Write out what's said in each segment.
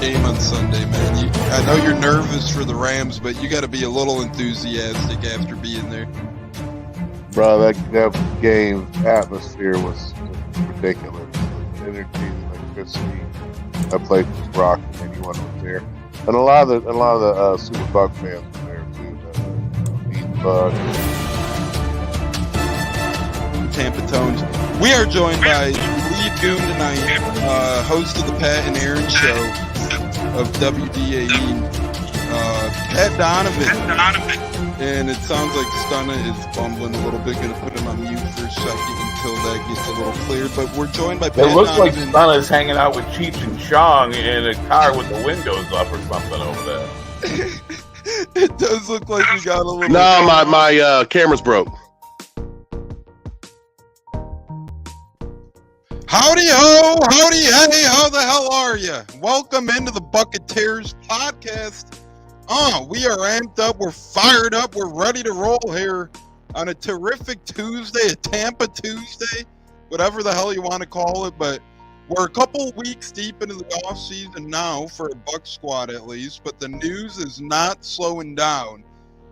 game on Sunday, man. I know you're nervous for the Rams, but you got to be a little enthusiastic after being there. Bro, that game atmosphere was ridiculous. The energy, the electricity. That place was rocking. Anyone was there, and a lot of the Super Buck fans were there too. The Buck. Tampa Tones. We are joined by lead goon tonight, host of the Pat and Aaron show of WDAE, Pat Donovan. And it sounds like Stunna is bumbling a little bit. Going to put him on mute for a second until that gets a little clear. But we're joined by Pat Donovan. It looks like Stunna's hanging out with Cheech and Chong in a car with the windows up or something over there. It does look like we got a little... No, my camera's broke. Howdy ho, howdy hey, how the hell are you? Welcome into the Buccateers podcast. We are amped up, we're fired up, we're ready to roll here on a terrific Tuesday, a Tampa Tuesday, whatever the hell you want to call it, but we're a couple weeks deep into the off season now for a Buck squad at least, but the news is not slowing down,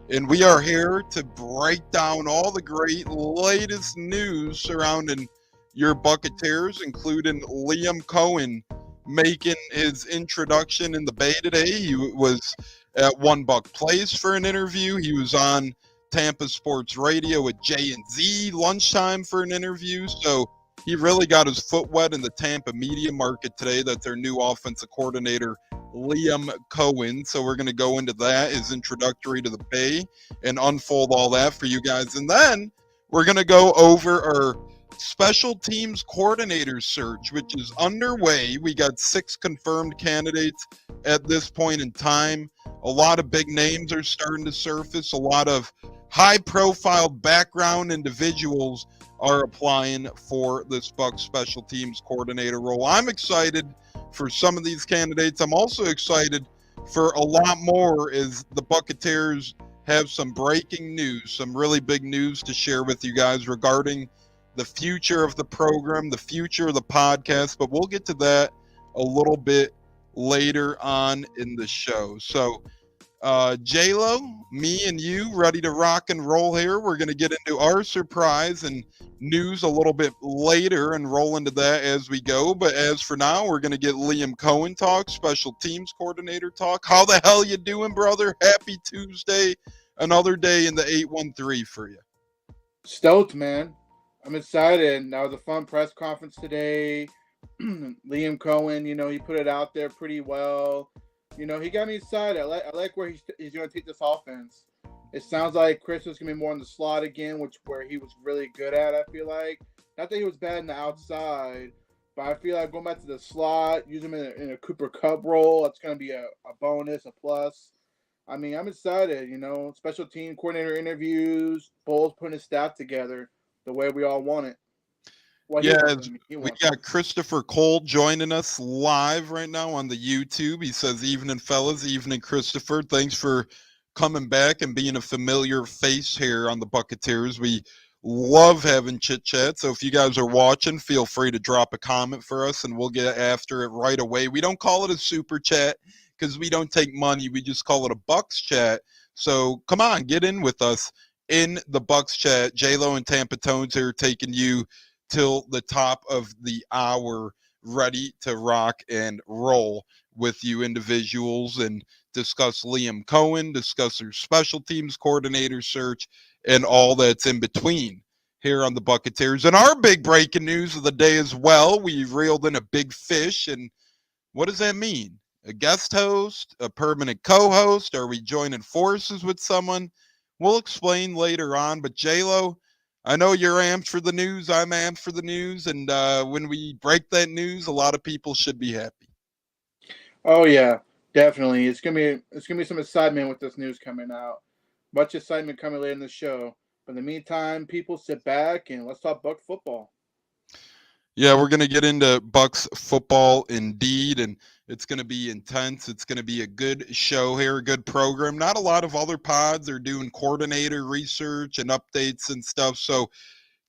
and we are here to break down all the great latest news surrounding your Buccateers, including Liam Coen making his introduction in the Bay today. He was at One Buck Place for an interview. He was on Tampa Sports Radio with J&Z lunchtime for an interview. So he really got his foot wet in the Tampa media market today. That's their new offensive coordinator, Liam Coen. So we're going to go into that, his introductory to the Bay, and unfold all that for you guys. And then we're going to go over our special teams coordinator search, which is underway. We got 6 confirmed candidates at this point in time. A lot of big names are starting to surface. A lot of high-profile background individuals are applying for this Bucs special teams coordinator role. I'm excited for some of these candidates. I'm also excited for a lot more as the Buccateers have some breaking news, some really big news to share with you guys regarding the future of the program, the future of the podcast, but we'll get to that a little bit later on in the show. So, J-Lo, me and you ready to rock and roll here. We're going to get into our surprise and news a little bit later and roll into that as we go. But as for now, we're going to get Liam Coen talk, special teams coordinator talk. How the hell you doing, brother? Happy Tuesday. Another day in the 813 for you. Stoked, man. I'm excited. That was a fun press conference today. Liam Coen, he put it out there pretty well. He got me excited. I like where he's going to take this offense. It sounds like Chris is going to be more in the slot again, where he was really good at, I feel like. Not that he was bad in the outside, but I feel like going back to the slot, use him in a Cooper Kupp role, that's going to be a bonus, a plus. I mean, I'm excited, Special team coordinator interviews, Bowles putting his staff together the way we all want it. We got Christopher Cole joining us live right now on the YouTube. He says, evening, fellas. Evening, Christopher. Thanks for coming back and being a familiar face here on the Buccateers. We love having chit-chat. So if you guys are watching, feel free to drop a comment for us, and we'll get after it right away. We don't call it a super chat because we don't take money. We just call it a Bucks chat. So come on, get in with us in the Bucks chat. J-Lo and Tampa Tones here taking you till the top of the hour, ready to rock and roll with you individuals and discuss Liam Coen, discuss our special teams coordinator search, and all that's in between here on the Buccateers. And our big breaking news of the day as well, we reeled in a big fish. And what does that mean? A guest host, a permanent co-host? Are we joining forces with someone? We'll explain later on, but J-Lo, I know you're amped for the news. I'm amped for the news, and when we break that news, a lot of people should be happy. Oh yeah, definitely. It's gonna be some excitement with this news coming out. Much excitement coming later in the show. But in the meantime, people sit back and let's talk Buck football. Yeah, we're gonna get into Bucks football indeed, and it's going to be intense. It's going to be a good show here, a good program. Not a lot of other pods are doing coordinator research and updates and stuff. So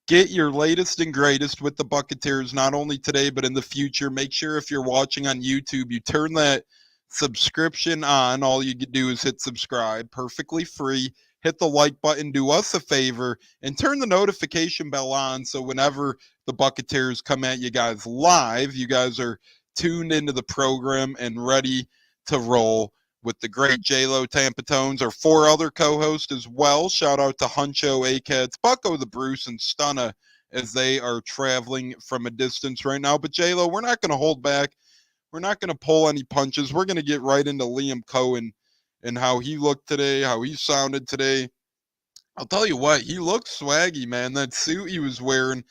get your latest and greatest with the Buccateers, not only today, but in the future. Make sure if you're watching on YouTube, you turn that subscription on. All you can do is hit subscribe, perfectly free. Hit the like button, do us a favor, and turn the notification bell on so whenever the Buccateers come at you guys live, you guys are tuned into the program and ready to roll with the great J-Lo Tampa Tones, our 4 other co-hosts as well. Shout out to Huncho, A-Cats, Bucko the Bruce, and Stunna as they are traveling from a distance right now. But J-Lo, we're not going to hold back. We're not going to pull any punches. We're going to get right into Liam Coen and how he looked today, how he sounded today. I'll tell you what, he looked swaggy, man. That suit he was wearing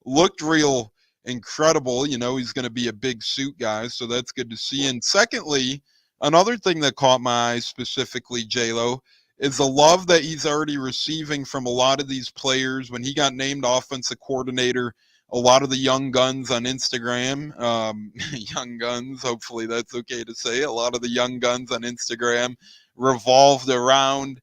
looked real incredible. You know, he's going to be a big suit guy, so that's good to see. And secondly, another thing that caught my eye specifically, J-Lo, is the love that he's already receiving from a lot of these players. When he got named offensive coordinator, a lot of the young guns on Instagram, young guns, hopefully that's okay to say, a lot of the young guns on Instagram revolved around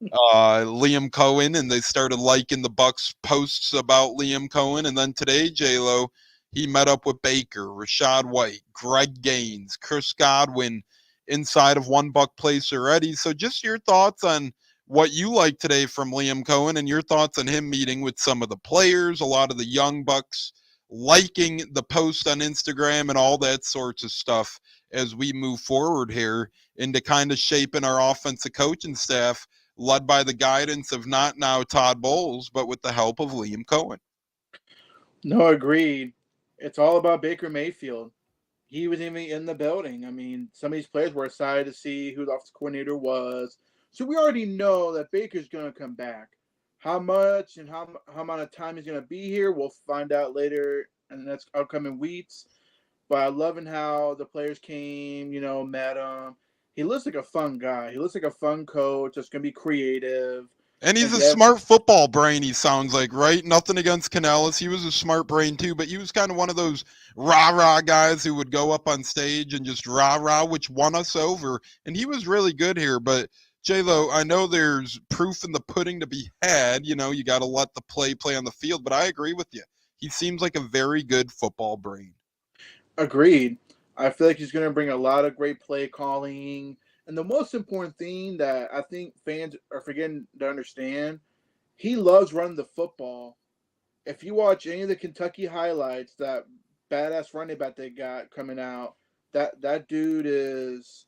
Liam Coen, and they started liking the Bucks posts about Liam Coen. And then today, J-Lo, he met up with Baker, Rashad White, Greg Gaines, Chris Godwin inside of One Buck Place already. So just your thoughts on what you like today from Liam Coen and your thoughts on him meeting with some of the players, a lot of the young Bucks liking the post on Instagram and all that sorts of stuff as we move forward here into kind of shaping our offensive coaching staff, led by the guidance of not now Todd Bowles, but with the help of Liam Coen. No, agreed. It's all about Baker Mayfield. He was even in the building. I mean, some of these players were excited to see who the offensive coordinator was. So we already know that Baker's going to come back. How much and how amount of time he's going to be here, we'll find out later in the next upcoming weeks. But I'm loving how the players came, met him. He looks like a fun guy. He looks like a fun coach that's going to be creative. And he's a smart football brain, he sounds like, right? Nothing against Canellis. He was a smart brain, too, but he was kind of one of those rah-rah guys who would go up on stage and just rah-rah, which won us over. And he was really good here. But, J-Lo, I know there's proof in the pudding to be had. You know, you got to let the play on the field. But I agree with you. He seems like a very good football brain. Agreed. I feel like he's going to bring a lot of great play calling. And the most important thing that I think fans are forgetting to understand, he loves running the football. If you watch any of the Kentucky highlights, that badass running back they got coming out, that dude is,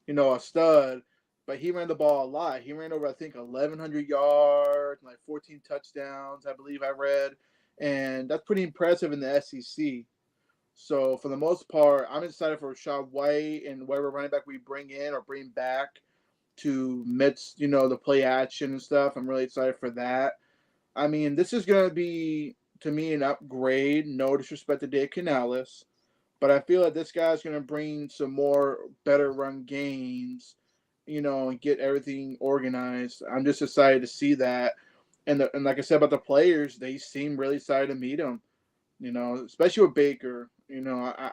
a stud. But he ran the ball a lot. He ran over, I think, 1,100 yards, like 14 touchdowns, I believe I read. And that's pretty impressive in the SEC. So for the most part, I'm excited for Rashad White and whatever running back we bring in or bring back to mix, the play action and stuff. I'm really excited for that. I mean, this is going to be, to me, an upgrade. No disrespect to Dave Canales, but I feel like this guy's going to bring some more better run games, and get everything organized. I'm just excited to see that. And like I said about the players, they seem really excited to meet him, especially with Baker.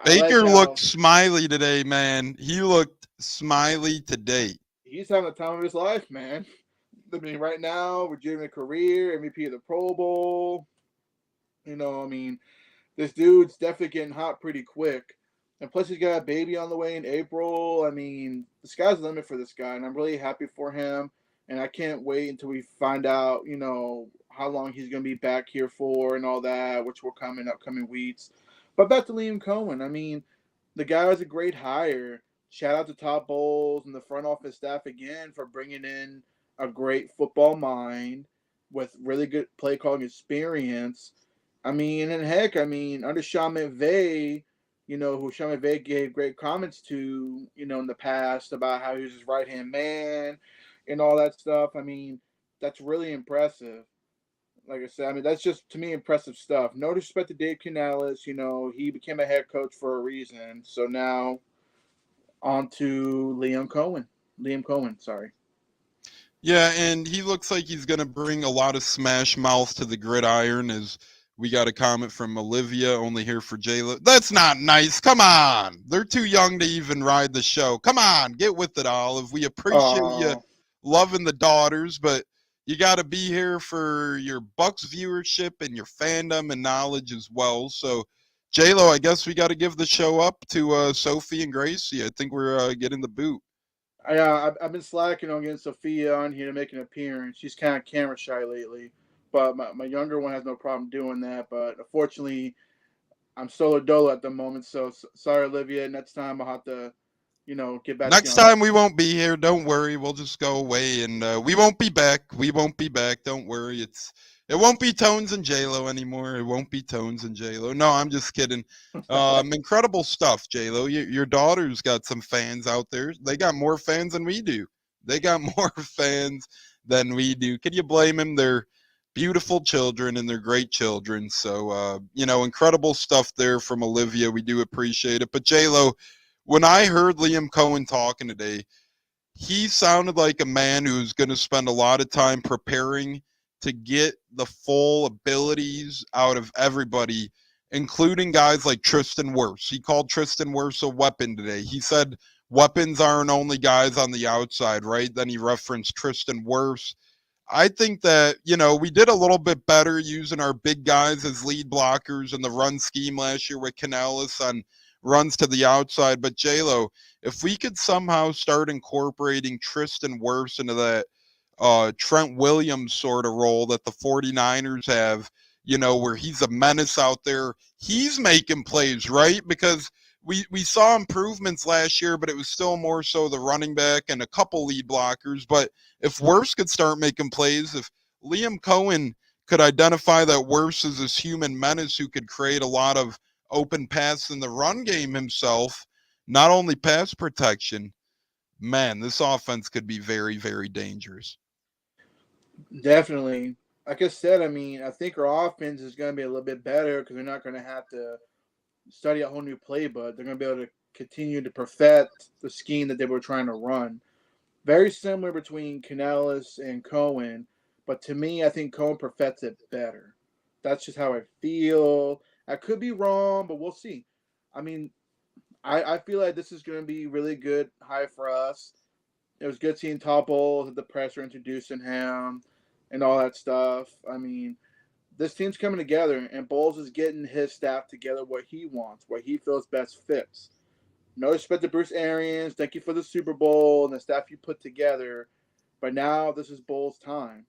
Baker looked smiley today, man. He looked smiley today. He's having the time of his life, man. I mean, right now, legitimate career, MVP of the Pro Bowl. This dude's definitely getting hot pretty quick. And plus, he's got a baby on the way in April. I mean, the sky's the limit for this guy, and I'm really happy for him. And I can't wait until we find out, how long he's going to be back here for and all that, which will come in upcoming weeks. But back to Liam Coen. I mean, the guy was a great hire. Shout out to Todd Bowles and the front office staff again for bringing in a great football mind with really good play calling experience. I mean, and heck, under Sean McVay, who Sean McVay gave great comments to, in the past about how he was his right-hand man and all that stuff. I mean, that's really impressive. Like I said, that's just, to me, impressive stuff. No disrespect to Dave Canales. He became a head coach for a reason. So now on to Liam Coen, sorry. Yeah, and he looks like he's going to bring a lot of smash mouth to the gridiron, as we got a comment from Olivia, only here for J-Lo. That's not nice. Come on. They're too young to even ride the show. Come on, get with it, Olive. We appreciate you loving the daughters, but you got to be here for your Bucks viewership and your fandom and knowledge as well. So J-Lo, I guess we got to give the show up to Sophie and Gracie. I think we're getting the boot. I've been slacking on getting Sophia on here to make an appearance. She's kind of camera shy lately, but my younger one has no problem doing that. But unfortunately, I'm solo dolo at the moment, so sorry, Olivia. Next time I'll have to, get back to you Next on that. time we won't be here. Don't worry. We'll just go away, and we won't be back. We won't be back. Don't worry. It won't be Tones and J-Lo anymore. It won't be Tones and J-Lo. No, I'm just kidding. Incredible stuff, J-Lo. Your daughter's got some fans out there. They got more fans than we do. They got more fans than we do. Can you blame them? They're beautiful children and they're great children. So, incredible stuff there from Olivia. We do appreciate it. But J-Lo, when I heard Liam Coen talking today, he sounded like a man who's going to spend a lot of time preparing to get the full abilities out of everybody, including guys like Tristan Wirfs. He called Tristan Wirfs a weapon today. He said weapons aren't only guys on the outside, right? Then he referenced Tristan Wirfs. I think that, we did a little bit better using our big guys as lead blockers in the run scheme last year with Canales on runs to the outside. But J-Lo, if we could somehow start incorporating Tristan Wirfs into that Trent Williams sort of role that the 49ers have, where he's a menace out there, he's making plays, right? Because we saw improvements last year, but it was still more so the running back and a couple lead blockers. But if Wirfs could start making plays, if Liam Coen could identify that Wirfs is this human menace who could create a lot of open pass in the run game himself, not only pass protection, man, this offense could be very, very dangerous. Definitely. Like I said, I think our offense is going to be a little bit better because they're not going to have to study a whole new playbook. They're going to be able to continue to perfect the scheme that they were trying to run. Very similar between Canales and Coen, but to me, I think Coen perfects it better. That's just how I feel. I could be wrong, but we'll see. I feel like this is going to be really good high for us. It was good seeing Todd Bowles at the presser introducing him and all that stuff. This team's coming together, and Bowles is getting his staff together what he wants, what he feels best fits. No respect to Bruce Arians. Thank you for the Super Bowl and the staff you put together. But now this is Bowles' time.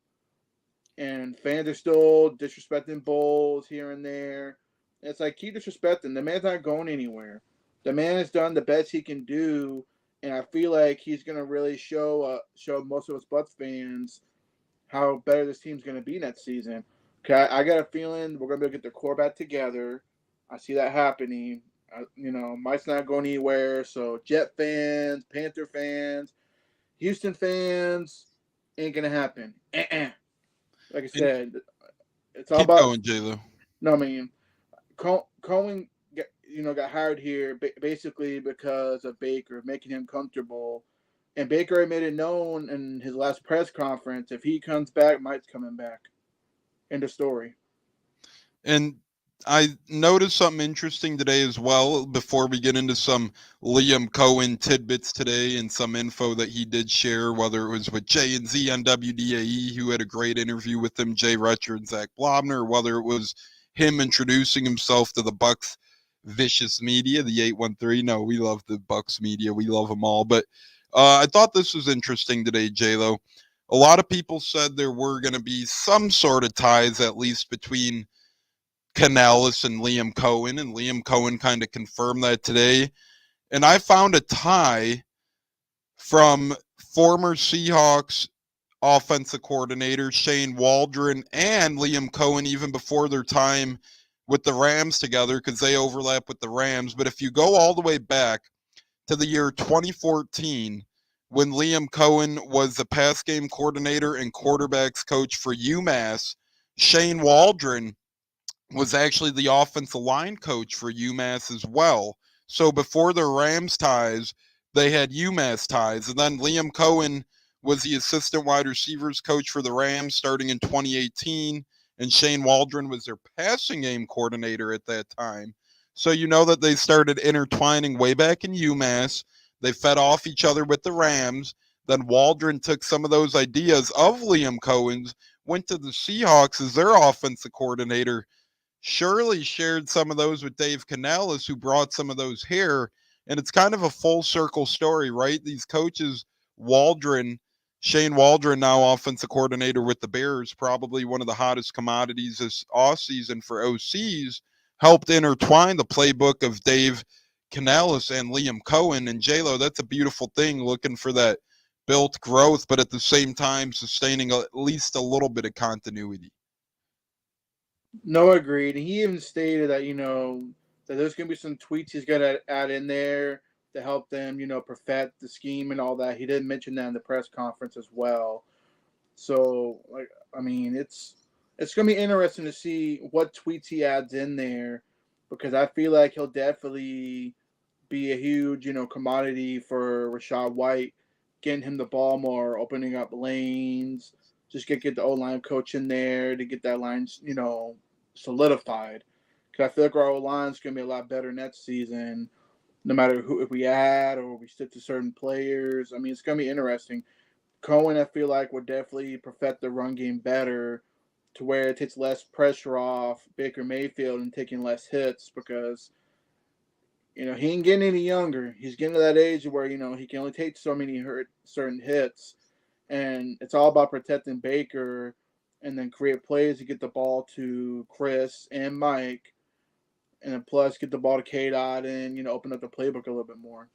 And fans are still disrespecting Bowles here and there. It's like, keep disrespecting. The man's not going anywhere. The man has done the best he can do, and I feel like he's going to really show most of us Bucs fans how better this team's going to be next season. Okay, I got a feeling we're going to be able to get the core back together. I see that happening. Mike's not going anywhere. So Jet fans, Panther fans, Houston fans, ain't going to happen. Like I said, it's all Keep about going, J-Lo. No, Coen got hired here basically because of Baker, making him comfortable. And Baker made it known in his last press conference, if he comes back, Mike's coming back. End of story. And I noticed something interesting today as well before we get into some Liam Coen tidbits today and some info that he did share, whether it was with Jay and Z on WDAE, who had a great interview with him, Jay Retcher and Zach Blobner, or whether it was him introducing himself to the Bucs vicious media, the 813. No, we love the Bucs media. We love them all. But I thought this was interesting today, J-Lo. A lot of people said there were going to be some sort of ties, at least between Canales and Liam Coen, and Liam Coen kind of confirmed that today. And I found a tie from former Seahawks offensive coordinator Shane Waldron and Liam Coen even before their time with the Rams together, because they overlap with the Rams. But if you go all the way back to the year 2014, when Liam Coen was the pass game coordinator and quarterbacks coach for UMass, Shane Waldron was actually the offensive line coach for UMass as well. So before the Rams ties, they had UMass ties. And then Liam Coen was the assistant wide receivers coach for the Rams starting in 2018. And Shane Waldron was their passing game coordinator at that time. So you know that they started intertwining way back in UMass. They fed off each other with the Rams. Then Waldron took some of those ideas of Liam Coen's, went to the Seahawks as their offensive coordinator. Shirley shared some of those with Dave Canales, who brought some of those here. And it's kind of a full circle story, right? These coaches, Waldron, Shane Waldron, now offensive coordinator with the Bears, probably one of the hottest commodities this offseason for OCs, helped intertwine the playbook of Dave Canales and Liam Coen. And J-Lo, that's a beautiful thing, looking for that built growth, but at the same time sustaining at least a little bit of continuity. No, agreed. And he even stated that that there's gonna be some tweets he's gonna add in there to help them perfect the scheme and all that. He did mention that in the press conference as well. So I mean it's gonna be interesting to see what tweets he adds in there because I feel like he'll definitely be a huge commodity for Rashad White, getting him the ball more, opening up lanes, just get the O line coach in there to get that line solidified. Because I feel like our O line's gonna be a lot better next season, no matter who if we add or we stick to certain players. I mean, it's gonna be interesting. Coen, I feel like, would definitely perfect the run game better to where it takes less pressure off Baker Mayfield and taking less hits because he ain't getting any younger. He's getting to that age where he can only take so many certain hits, and it's all about protecting Baker and then create plays to get the ball to Chris and Mike, and then plus get the ball to K Dot and open up the playbook a little bit more.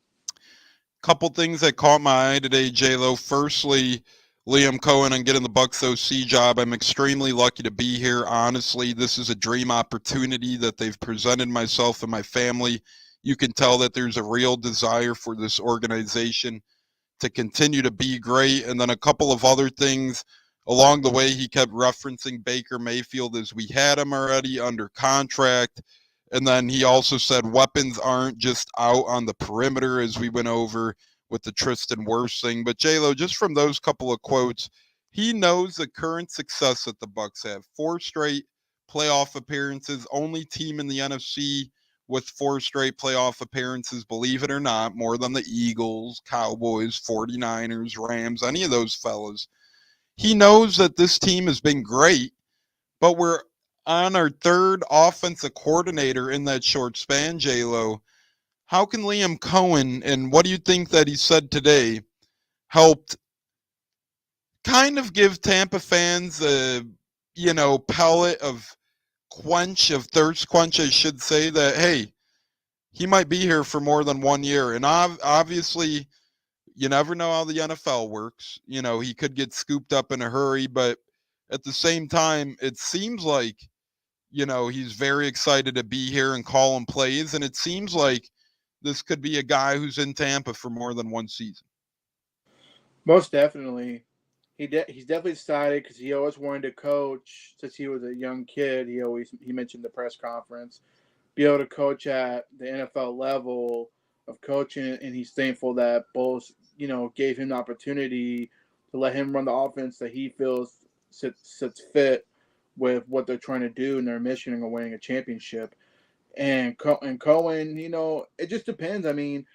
Couple things that caught my eye today, J-Lo. Firstly, Liam Coen on getting the Bucs OC job. I'm extremely lucky to be here. Honestly, this is a dream opportunity that they've presented myself and my family. You can tell that there's a real desire for this organization to continue to be great. And then a couple of other things along the way, he kept referencing Baker Mayfield as we had him already under contract. And then he also said weapons aren't just out on the perimeter, as we went over with the Tristan Wirfs thing. But J-Lo, just from those couple of quotes, he knows the current success that the Bucs have. 4 straight playoff appearances, only team in the NFC with 4 straight playoff appearances, believe it or not, more than the Eagles, Cowboys, 49ers, Rams, any of those fellas. He knows that this team has been great, but we're on our 3rd offensive coordinator in that short span, J-Lo. How can Liam Coen, and what do you think that he said today, helped kind of give Tampa fans a, pellet of thirst quench, I should say, that, hey, he might be here for more than 1 year. And obviously, you never know how the NFL works. He could get scooped up in a hurry, but at the same time, it seems like, he's very excited to be here and call him plays. And it seems like this could be a guy who's in Tampa for more than 1 season. Most definitely. He's definitely excited because he always wanted to coach since he was a young kid. He mentioned the press conference, be able to coach at the NFL level of coaching, and he's thankful that Bulls, gave him the opportunity to let him run the offense that he feels sits fit with what they're trying to do and their mission of winning a championship. And Coen, it just depends. I mean,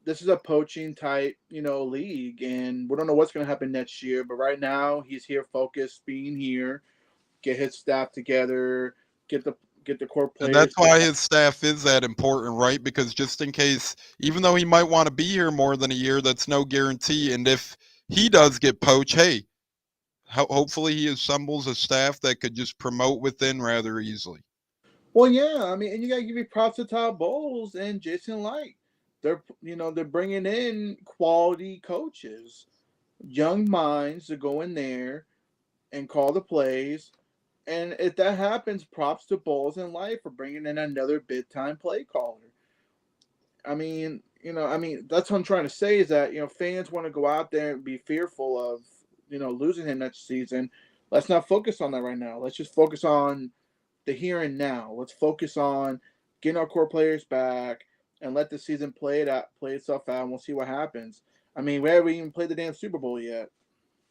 this is a poaching type, league, and we don't know what's going to happen next year. But right now, he's here, focused, being here, get his staff together, get the core players. And that's why his staff is that important, right? Because just in case, even though he might want to be here more than a year, that's no guarantee. And if he does get poached, hey, hopefully he assembles a staff that could just promote within rather easily. Well, yeah, I mean, and you got to give you props to Todd Bowles and Jason Light. They're bringing in quality coaches, young minds to go in there and call the plays. And if that happens, props to Bowles and Light for bringing in another big time play caller. I mean, that's what I'm trying to say is that fans want to go out there and be fearful of losing him next season. Let's not focus on that right now. Let's just focus on the here and now. Let's focus on getting our core players back and let the season play itself out, and we'll see what happens. I mean, we haven't even played the damn Super Bowl yet.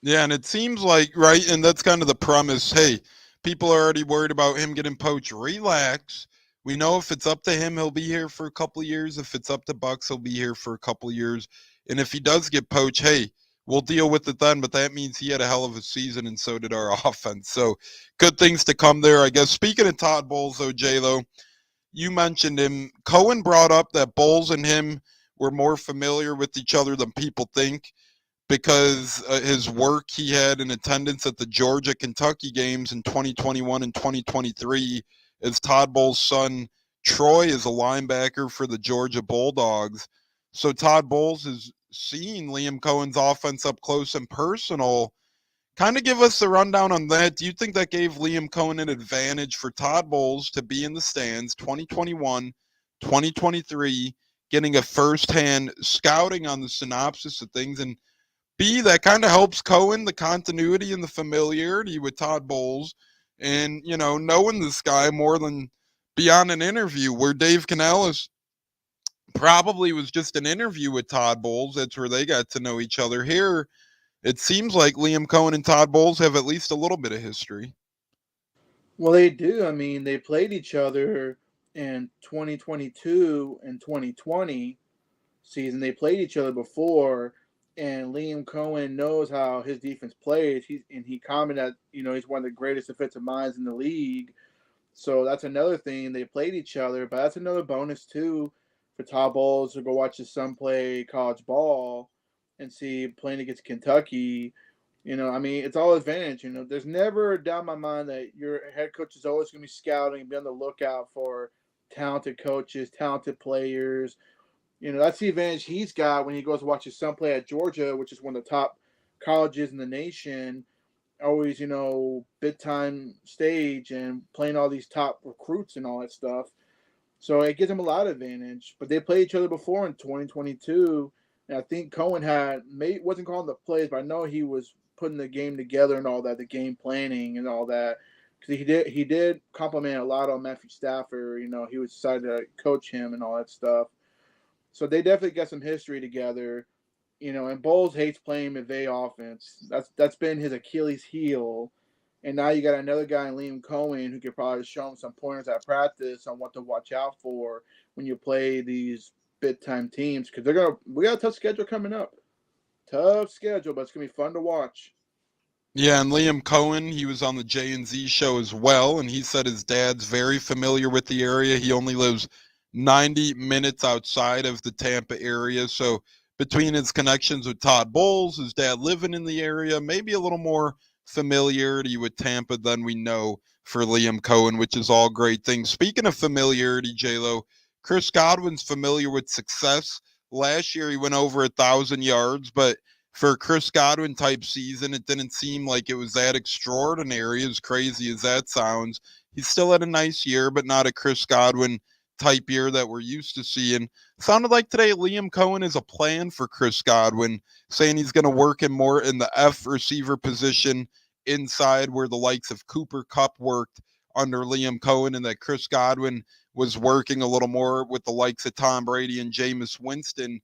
Yeah, and it seems like, right, and that's kind of the premise. Hey, people are already worried about him getting poached. Relax. We know if it's up to him, he'll be here for a couple of years. If it's up to Bucs, he'll be here for a couple of years. And if he does get poached, hey, we'll deal with it then. But that means he had a hell of a season, and so did our offense. So good things to come there, I guess. Speaking of Todd Bowles, though, J-Lo, you mentioned him. Coen brought up that Bowles and him were more familiar with each other than people think because his work he had in attendance at the Georgia Kentucky games in 2021 and 2023 as Todd Bowles' son Troy is a linebacker for the Georgia Bulldogs. So Todd Bowles is seeing Liam Cohen's offense up close and personal. Kind of give us a rundown on that. Do you think that gave Liam Cohen an advantage for Todd Bowles to be in the stands 2021, 2023, getting a firsthand scouting on the synopsis of things? And B, that kind of helps Cohen, the continuity and the familiarity with Todd Bowles and, knowing this guy more than beyond an interview where Dave Canales probably was just an interview with Todd Bowles. That's where they got to know each other. Here, it seems like Liam Cohen and Todd Bowles have at least a little bit of history. Well, they do. I mean, they played each other in 2022 and 2020 season. They played each other before, and Liam Cohen knows how his defense plays. He commented that he's one of the greatest defensive minds in the league. So that's another thing. They played each other, but that's another bonus too for Todd Bowles to go watch his son play college ball and see playing against Kentucky. I mean, it's all advantage. There's never a doubt in my mind that your head coach is always going to be scouting and be on the lookout for talented coaches, talented players. That's the advantage he's got when he goes to watch his son play at Georgia, which is one of the top colleges in the nation. Always, big time stage and playing all these top recruits and all that stuff. So it gives him a lot of advantage. But they played each other before in 2022. And I think Cohen wasn't calling the plays, but I know he was putting the game together and all that, the game planning and all that. Because he did compliment a lot on Matthew Stafford. He was excited to coach him and all that stuff. So they definitely got some history together. And Bowles hates playing McVay offense. That's been his Achilles heel. And now you got another guy in Liam Cohen who could probably show him some pointers at practice on what to watch out for when you play these big time teams. Because we got a tough schedule coming up. Tough schedule, but it's gonna be fun to watch. Yeah, and Liam Cohen, he was on the J&Z show as well, and he said his dad's very familiar with the area. He only lives 90 minutes outside of the Tampa area, so between his connections with Todd Bowles, his dad living in the area, maybe a little more familiarity with Tampa than we know for Liam Cohen, which is all great things. Speaking of familiarity, J-Lo, Chris Godwin's familiar with success. Last year he went over 1,000 yards, but for a Chris Godwin type season, it didn't seem like it was that extraordinary, as crazy as that sounds. He still had a nice year, but not a Chris Godwin type year that we're used to seeing. Sounded like today Liam Cohen is a plan for Chris Godwin, saying he's going to work him more in the F receiver position inside where the likes of Cooper Kupp worked under Liam Cohen, and that Chris Godwin was working a little more with the likes of Tom Brady and Jameis Winston.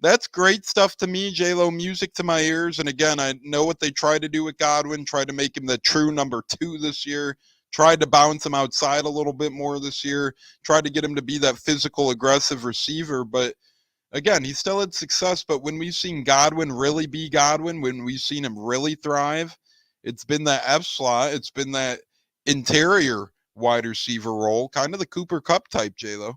That's great stuff to me, J-Lo, music to my ears. And again, I know what they tried to do with Godwin, tried to make him the true number 2 this year, tried to bounce him outside a little bit more this year, tried to get him to be that physical, aggressive receiver. But again, he still had success. But when we've seen Godwin really be Godwin, when we've seen him really thrive, it's been that F slot. It's been that interior wide receiver role, kind of the Cooper Kupp type, J-Lo.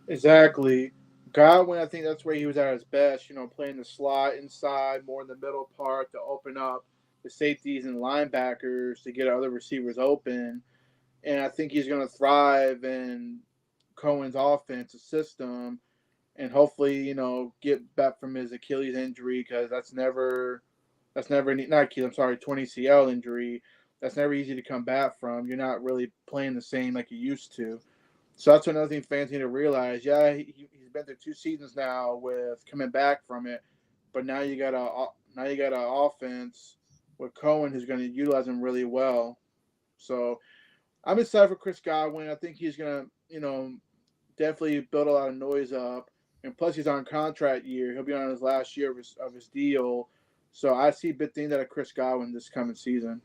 Exactly. Godwin, I think that's where he was at his best, playing the slot inside, more in the middle part to open up the safeties and linebackers to get other receivers open. And I think he's going to thrive in Cohen's offensive system and hopefully, get back from his Achilles injury because not Achilles, I'm sorry, 20 CL injury. That's never easy to come back from. You're not really playing the same like you used to. So that's another thing fans need to realize. Yeah, he's been through 2 seasons now with coming back from it, but now you got an offense with Cohen who's going to utilize him really well. So I'm excited for Chris Godwin. I think he's going to, definitely build a lot of noise up, and plus he's on contract year. He'll be on his last year of his deal. So I see big things out of Chris Godwin this coming season.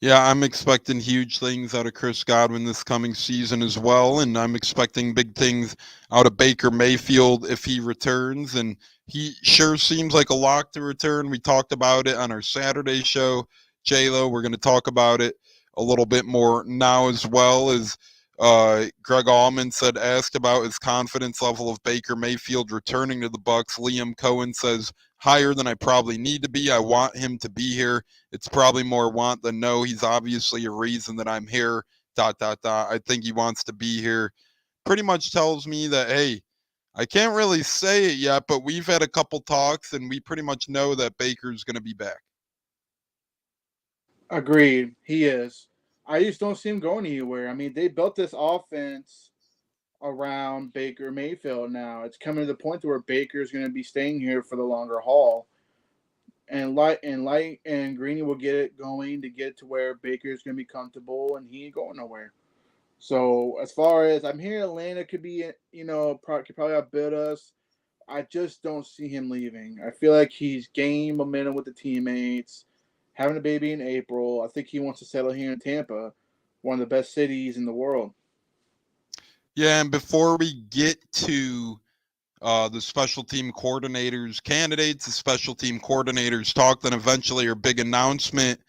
Yeah, I'm expecting huge things out of Chris Godwin this coming season as well, and I'm expecting big things out of Baker Mayfield if he returns, and he sure seems like a lock to return. We talked about it on our Saturday show, J-Lo. We're going to talk about it a little bit more now as well. As Greg Allman said, asked about his confidence level of Baker Mayfield returning to the Bucs. Liam Coen says, higher than I probably need to be. I want him to be here. It's probably more want than no. He's obviously a reason that I'm here. ... I think he wants to be here. Pretty much tells me that, hey, I can't really say it yet, but we've had a couple talks and we pretty much know that Baker's going to be back. Agreed. He is. I just don't see him going anywhere. I mean, they built this offense around Baker Mayfield now. It's coming to the point where Baker's going to be staying here for the longer haul. And Light and Greeny will get it going to get to where Baker's going to be comfortable and he ain't going nowhere. So as far as I'm here, Atlanta could be, could probably outbid us. I just don't see him leaving. I feel like he's gained momentum with the teammates, having a baby in April. I think he wants to settle here in Tampa, one of the best cities in the world. Yeah, and before we get to the special team coordinators candidates, the special team coordinators talk, then eventually our big announcement.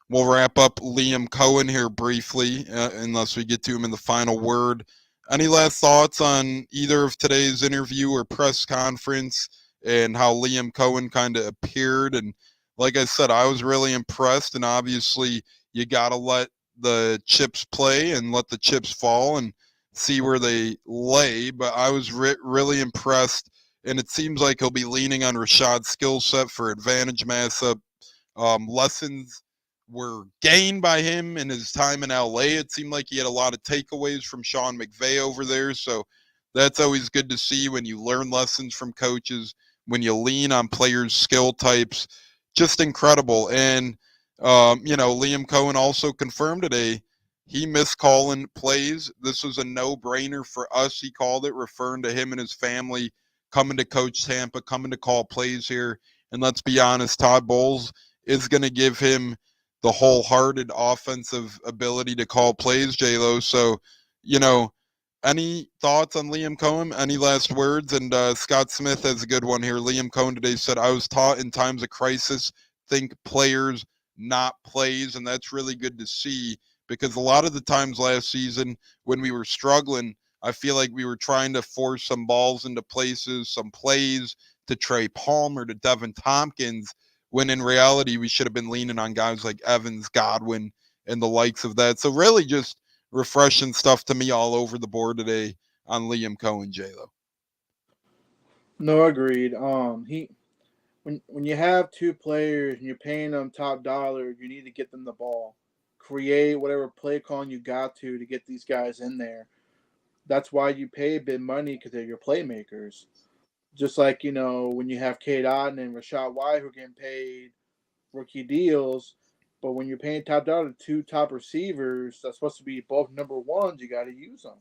We'll wrap up Liam Coen here briefly, unless we get to him in the final word. Any last thoughts on either of today's interview or press conference and how Liam Coen kind of appeared? And like I said, I was really impressed, and obviously you got to let the chips play and let the chips fall and see where they lay, but I was really impressed, and it seems like he'll be leaning on Rashad's skill set for advantage matchup. Lessons were gained by him in his time in LA. It seemed like he had a lot of takeaways from Sean McVay over there, so that's always good to see when you learn lessons from coaches, when you lean on players' skill types. Just incredible. And, Liam Coen also confirmed today he missed calling plays. This was a no-brainer for us, he called it, referring to him and his family coming to coach Tampa, coming to call plays here. And let's be honest, Todd Bowles is going to give him the wholehearted offensive ability to call plays, J-Lo. So, any thoughts on Liam Coen? Any last words? And Scott Smith has a good one here. Liam Coen today said, I was taught in times of crisis, think players, not plays. And that's really good to see, because a lot of the times last season when we were struggling, I feel like we were trying to force some balls into places, some plays to Trey Palmer, to Devin Tompkins, when in reality we should have been leaning on guys like Evans, Godwin, and the likes of that. So really just refreshing stuff to me all over the board today on Liam Coen, J-Lo. No, agreed. When you have two players and you're paying them top dollar, you need to get them the ball. Create whatever play calling you got to get these guys in there. That's why you pay big money, because they're your playmakers. Just like, when you have Cade Otton and Rashad White who are getting paid rookie deals, but when you're paying top dollar to two top receivers that's supposed to be both number ones, you got to use them.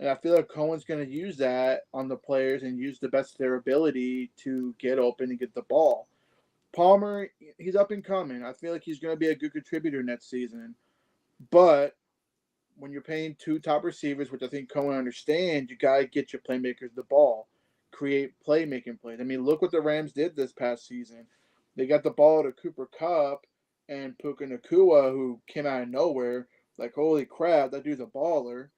And I feel like Cohen's going to use that on the players and use the best of their ability to get open and get the ball. Palmer, he's up and coming. I feel like he's going to be a good contributor next season. But when you're paying two top receivers, which I think Cohen understands, you got to get your playmakers the ball, create playmaking plays. I mean, look what the Rams did this past season. They got the ball to Cooper Kupp and Puka Nacua, who came out of nowhere. Like, holy crap, that dude's a baller.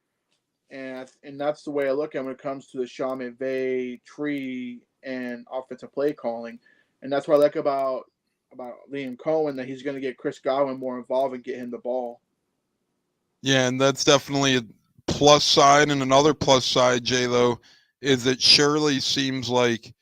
And that's the way I look at it when it comes to the Sean McVay tree and offensive play calling. And that's what I like about Liam Coen, that he's going to get Chris Godwin more involved and get him the ball. Yeah, and that's definitely a plus side. And another plus side, J-Lo, is it surely seems like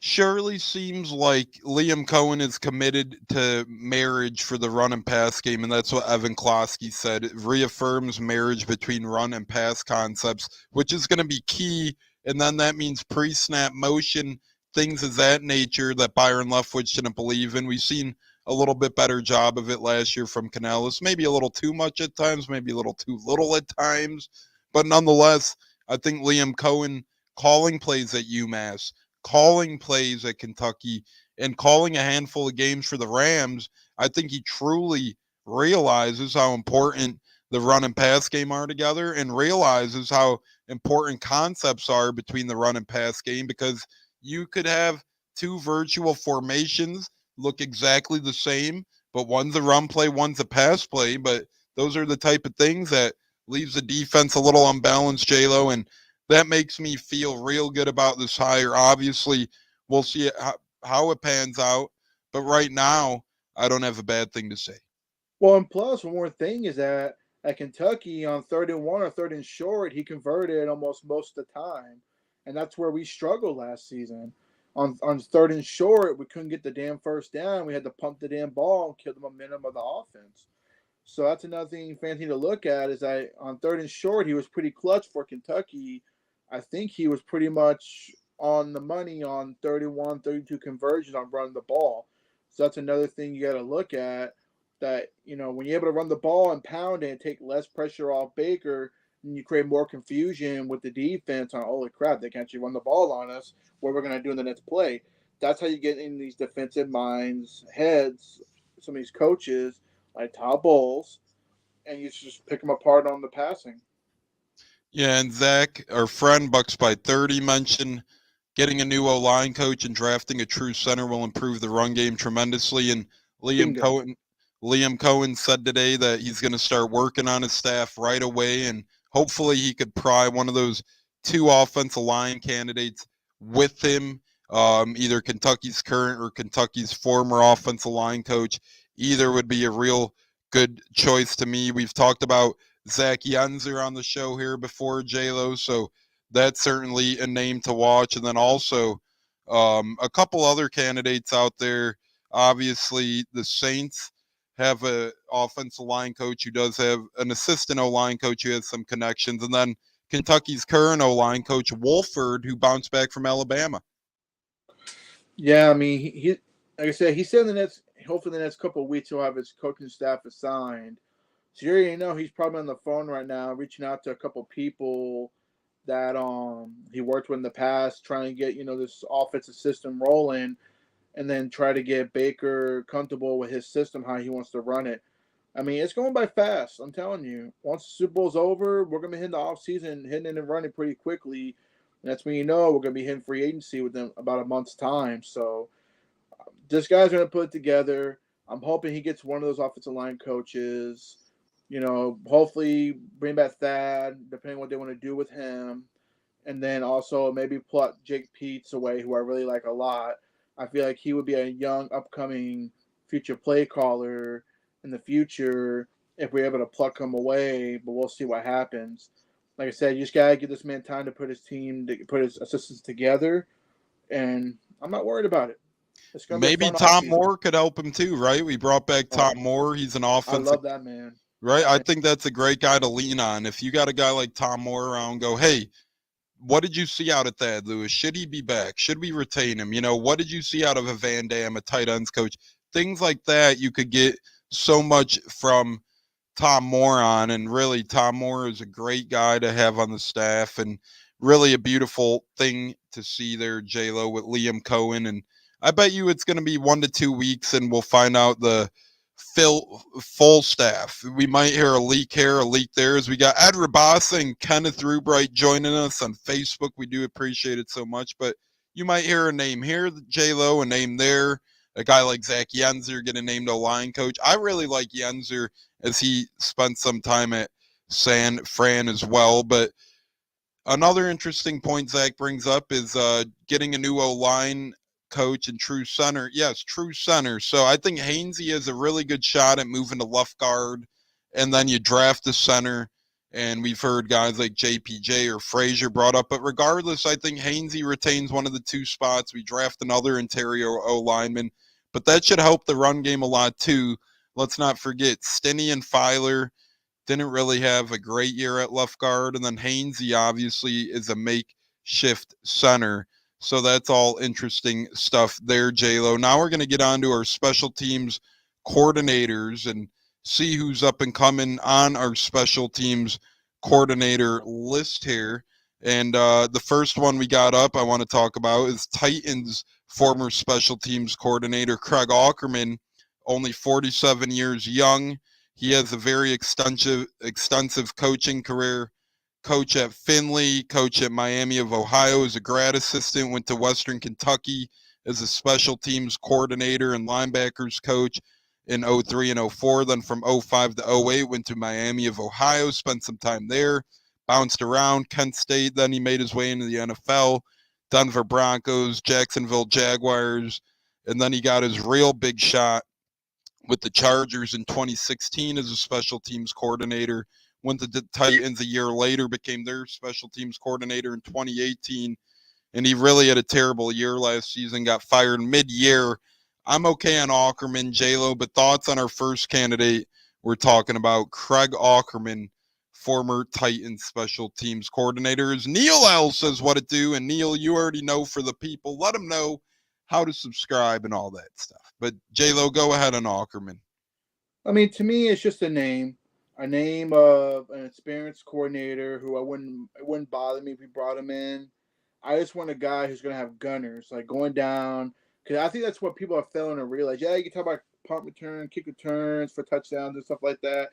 Liam Coen is committed to marriage for the run and pass game, and that's what Evan Klosky said. It reaffirms marriage between run and pass concepts, which is going to be key. And then that means pre-snap motion, things of that nature that Byron Leftwich didn't believe in. We've seen a little bit better job of it last year from Canales. Maybe a little too much at times, maybe a little too little at times. But nonetheless, I think Liam Coen calling plays at UMass, calling plays at Kentucky, and calling a handful of games for the Rams I think he truly realizes how important the run and pass game are together, and realizes how important concepts are between the run and pass game, because you could have two virtual formations look exactly the same, but one's a run play, one's a pass play. But those are the type of things that leaves the defense a little unbalanced, J-Lo, and that makes me feel real good about this hire. Obviously, we'll see how it pans out, but right now, I don't have a bad thing to say. Well, and plus, one more thing is that at Kentucky on 3rd and 1 or 3rd and short, he converted almost most of the time, and that's where we struggled last season. On 3rd and short, we couldn't get the damn first down. We had to pump the damn ball and kill the momentum of the offense. So that's another thing fancy to look at is that on 3rd and short, he was pretty clutch for Kentucky. I think he was pretty much on the money on 31, 32 conversions on running the ball. So that's another thing you got to look at, that, when you're able to run the ball and pound it and take less pressure off Baker, and you create more confusion with the defense on, holy crap, they can actually run the ball on us. What we're going to do in the next play. That's how you get in these defensive minds' heads, some of these coaches like Todd Bowles, and you just pick them apart on the passing. Yeah, and Zach, our friend Bucks by 30, mentioned getting a new O-line coach and drafting a true center will improve the run game tremendously. And Liam Bingo. Coen said today that he's going to start working on his staff right away, and hopefully he could pry one of those two offensive line candidates with him, either Kentucky's current or Kentucky's former offensive line coach. Either would be a real good choice to me. We've talked about Zach Yenzer on the show here before, J-Lo, so that's certainly a name to watch. And then also a couple other candidates out there. Obviously, the Saints have an offensive line coach who does have an assistant O-line coach who has some connections. And then Kentucky's current O-line coach, Wolford, who bounced back from Alabama. Yeah, I mean, he like I said, he said hopefully the next couple of weeks he'll have his coaching staff assigned. So you already know he's probably on the phone right now, reaching out to a couple people that he worked with in the past, trying to get this offensive system rolling, and then try to get Baker comfortable with his system, how he wants to run it. I mean, it's going by fast. I'm telling you. Once the Super Bowl's over, we're going to be hitting the offseason, hitting it and running pretty quickly. And that's when we're going to be hitting free agency within about a month's time. So this guy's going to put it together. I'm hoping he gets one of those offensive line coaches. Hopefully bring back Thad, depending on what they want to do with him. And then also maybe pluck Jake Peets away, who I really like a lot. I feel like he would be a young, upcoming future play caller in the future if we're able to pluck him away, but we'll see what happens. Like I said, you just got to give this man time to put his assistants together, and I'm not worried about it. Maybe Tom Moore could help him too, right? We brought back Tom Moore. He's an offensive. I love that man. Right? I think that's a great guy to lean on. If you got a guy like Tom Moore around, go, hey, what did you see out of Thad Lewis? Should he be back? Should we retain him? What did you see out of a Van Dam, a tight ends coach? Things like that you could get so much from Tom Moore on. And really, Tom Moore is a great guy to have on the staff, and really a beautiful thing to see there, J-Lo, with Liam Coen. And I bet you it's going to be 1 to 2 weeks, and we'll find out the full staff. We might hear a leak here, a leak there, as we got Ed Rabasa and Kenneth Rubright joining us on Facebook. We do appreciate it so much, but you might hear a name here, J-Lo, a name there, a guy like Zach Yenzer getting named a line coach. I really like Yenzer, as he spent some time at San Fran as well. But another interesting point Zach brings up is getting a new O-line coach and true center. Yes, true center. So I think Hainsey has a really good shot at moving to left guard, and then you draft a center, and we've heard guys like JPJ or Frazier brought up. But regardless, I think Hainsey retains one of the two spots. We draft another interior O-lineman, but that should help the run game a lot too. Let's not forget Stinney and Filer didn't really have a great year at left guard, and then Hainsey obviously is a makeshift center. So that's all interesting stuff there, J-Lo. Now we're going to get on to our special teams coordinators and see who's up and coming on our special teams coordinator list here. And the first one we got up I want to talk about is Titans former special teams coordinator Craig Aukerman only 47 years young. He has a very extensive coaching career. Coach at Findlay, coach at Miami of Ohio as a grad assistant, went to Western Kentucky as a special teams coordinator and linebackers coach in 03 and 04. Then from 05 to 08, went to Miami of Ohio, spent some time there, bounced around Kent State. Then he made his way into the NFL, Denver Broncos, Jacksonville Jaguars, and then he got his real big shot with the Chargers in 2016 as a special teams coordinator. Went to the Titans a year later, became their special teams coordinator in 2018. And he really had a terrible year last season, got fired mid-year. I'm okay on Ackerman, J-Lo, but thoughts on our first candidate we're talking about, Craig Ackerman, former Titans special teams coordinator. As Neil L says what it do, and Neil, you already know for the people. Let them know how to subscribe and all that stuff. But J-Lo, go ahead on Ackerman. I mean, to me, it's just a name of an experienced coordinator who it wouldn't bother me if we brought him in. I just want a guy who's going to have gunners, like going down, because I think that's what people are failing to realize. Yeah, you can talk about punt return, kick returns for touchdowns and stuff like that,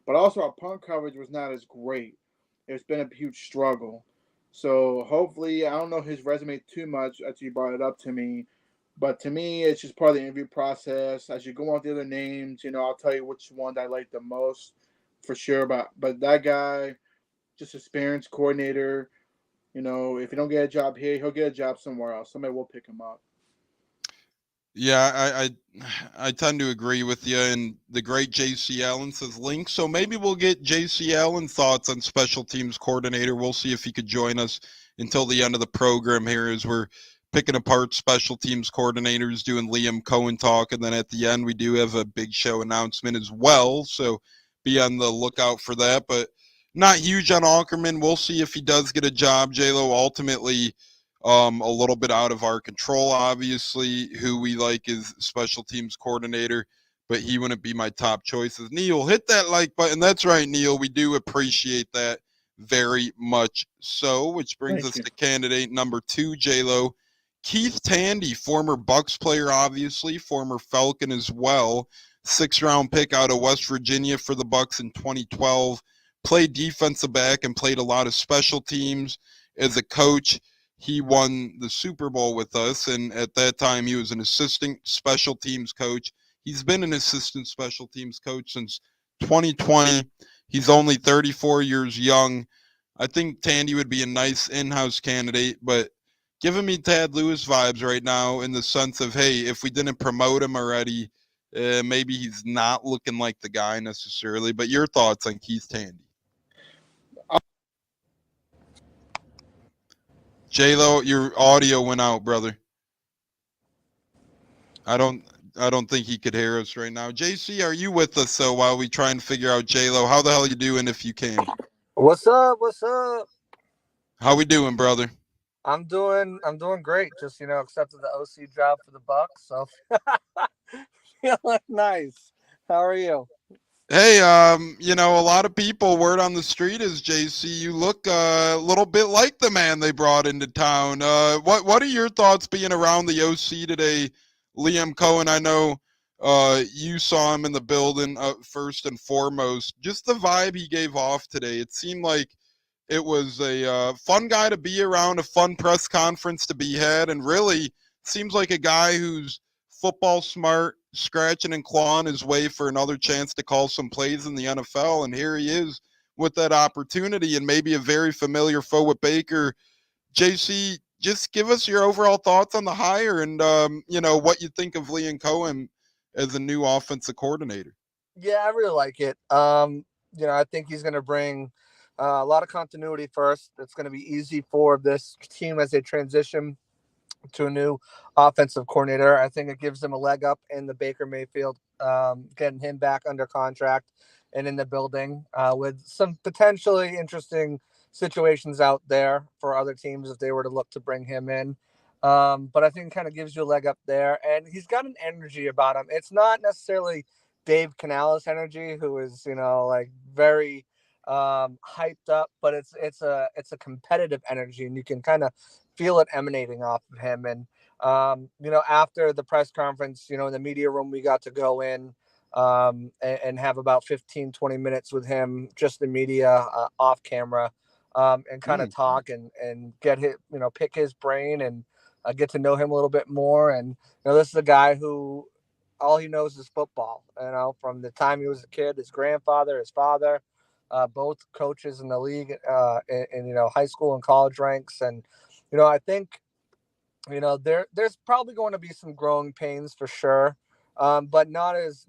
but also our punt coverage was not as great. It's been a huge struggle. So hopefully, I don't know his resume too much after you brought it up to me, but to me, it's just part of the interview process. As you go on with the other names, I'll tell you which one I like the most for sure. But that guy, just experienced coordinator. If he don't get a job here, he'll get a job somewhere else. Somebody will pick him up. Yeah, I tend to agree with you. And the great J.C. Allen says link. So maybe we'll get J.C. Allen's thoughts on special teams coordinator. We'll see if he could join us until the end of the program here as we're picking apart special teams coordinators, doing Liam Coen talk. And then at the end, we do have a big show announcement as well. So be on the lookout for that. But not huge on Ackerman. We'll see if he does get a job, J-Lo. Ultimately, a little bit out of our control, obviously, who we like is special teams coordinator, but he wouldn't be my top choices. Neil, hit that like button. That's right, Neil. We do appreciate that very much so, which brings us to candidate number 2, J-Lo. Keith Tandy, former Bucs player, obviously, former Falcon as well. 6th-round pick out of West Virginia for the Bucs in 2012. Played defensive back and played a lot of special teams as a coach. He won the Super Bowl with us, and at that time, he was an assistant special teams coach. He's been an assistant special teams coach since 2020. He's only 34 years young. I think Tandy would be a nice in-house candidate, but giving me Tad Lewis vibes right now in the sense of, hey, if we didn't promote him already, maybe he's not looking like the guy necessarily. But your thoughts on Keith Tandy? J-Lo, your audio went out, brother. I don't think he could hear us right now. JC, are you with us? So while we try and figure out J-Lo, how the hell you doing if you can? What's up? What's up? How we doing, brother? I'm doing great. Just accepted the OC job for the Bucs, so feeling nice. How are you? Hey, a lot of people, word on the street is, JC, you look a little bit like the man they brought into town. What are your thoughts being around the OC today, Liam Coen? I know you saw him in the building first and foremost. Just the vibe he gave off today. It seemed like it was a fun guy to be around, a fun press conference to be had, and really seems like a guy who's football smart, scratching and clawing his way for another chance to call some plays in the NFL. And here he is with that opportunity and maybe a very familiar foe with Baker. JC, just give us your overall thoughts on the hire and, what you think of Liam Coen as a new offensive coordinator. Yeah, I really like it. I think he's going to bring a lot of continuity first. It's going to be easy for this team as they transition to a new offensive coordinator. I think it gives them a leg up in the Baker Mayfield, getting him back under contract and in the building with some potentially interesting situations out there for other teams if they were to look to bring him in. But I think it kind of gives you a leg up there. And he's got an energy about him. It's not necessarily Dave Canales energy, who is, very hyped up, but it's a competitive energy, and you can kind of feel it emanating off of him. And After the press conference, in the media room, we got to go in and have about 15, 20 minutes with him, just the media off camera, and kind of talk and get his, pick his brain and get to know him a little bit more. And, this is a guy who all he knows is football, from the time he was a kid, his grandfather, his father, both coaches in the league, in high school and college ranks. And, I think, there's probably going to be some growing pains for sure, but not as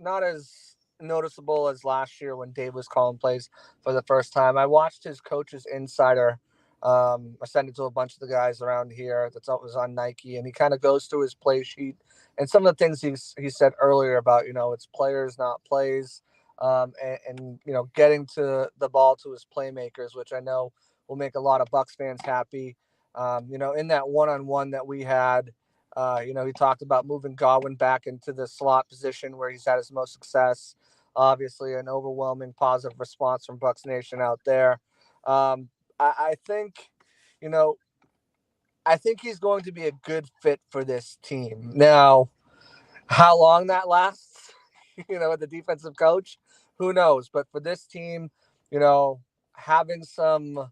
noticeable as last year when Dave was calling plays for the first time. I watched his coach's insider. I sent it to a bunch of the guys around here. Was on Nike, and he kind of goes through his play sheet and some of the things he said earlier about it's players not plays, and getting to the ball to his playmakers, which I know will make a lot of Bucs fans happy. In that one-on-one that we had, he talked about moving Godwin back into the slot position where he's had his most success. Obviously, an overwhelming positive response from Bucs Nation out there. I think, I think he's going to be a good fit for this team. Now, how long that lasts, with the defensive coach, who knows? But for this team, having some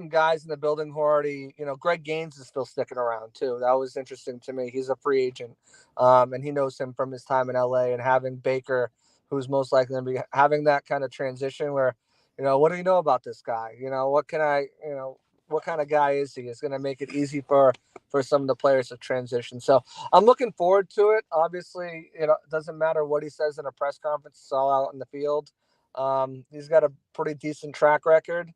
guys in the building who already, Greg Gaines is still sticking around too. That was interesting to me. He's a free agent, and he knows him from his time in LA. And having Baker, who's most likely to be having that kind of transition where, what do you know about this guy? What kind of guy is he? It's going to make it easy for some of the players to transition. So I'm looking forward to it. Obviously, it doesn't matter what he says in a press conference. It's all out in the field. He's got a pretty decent track record.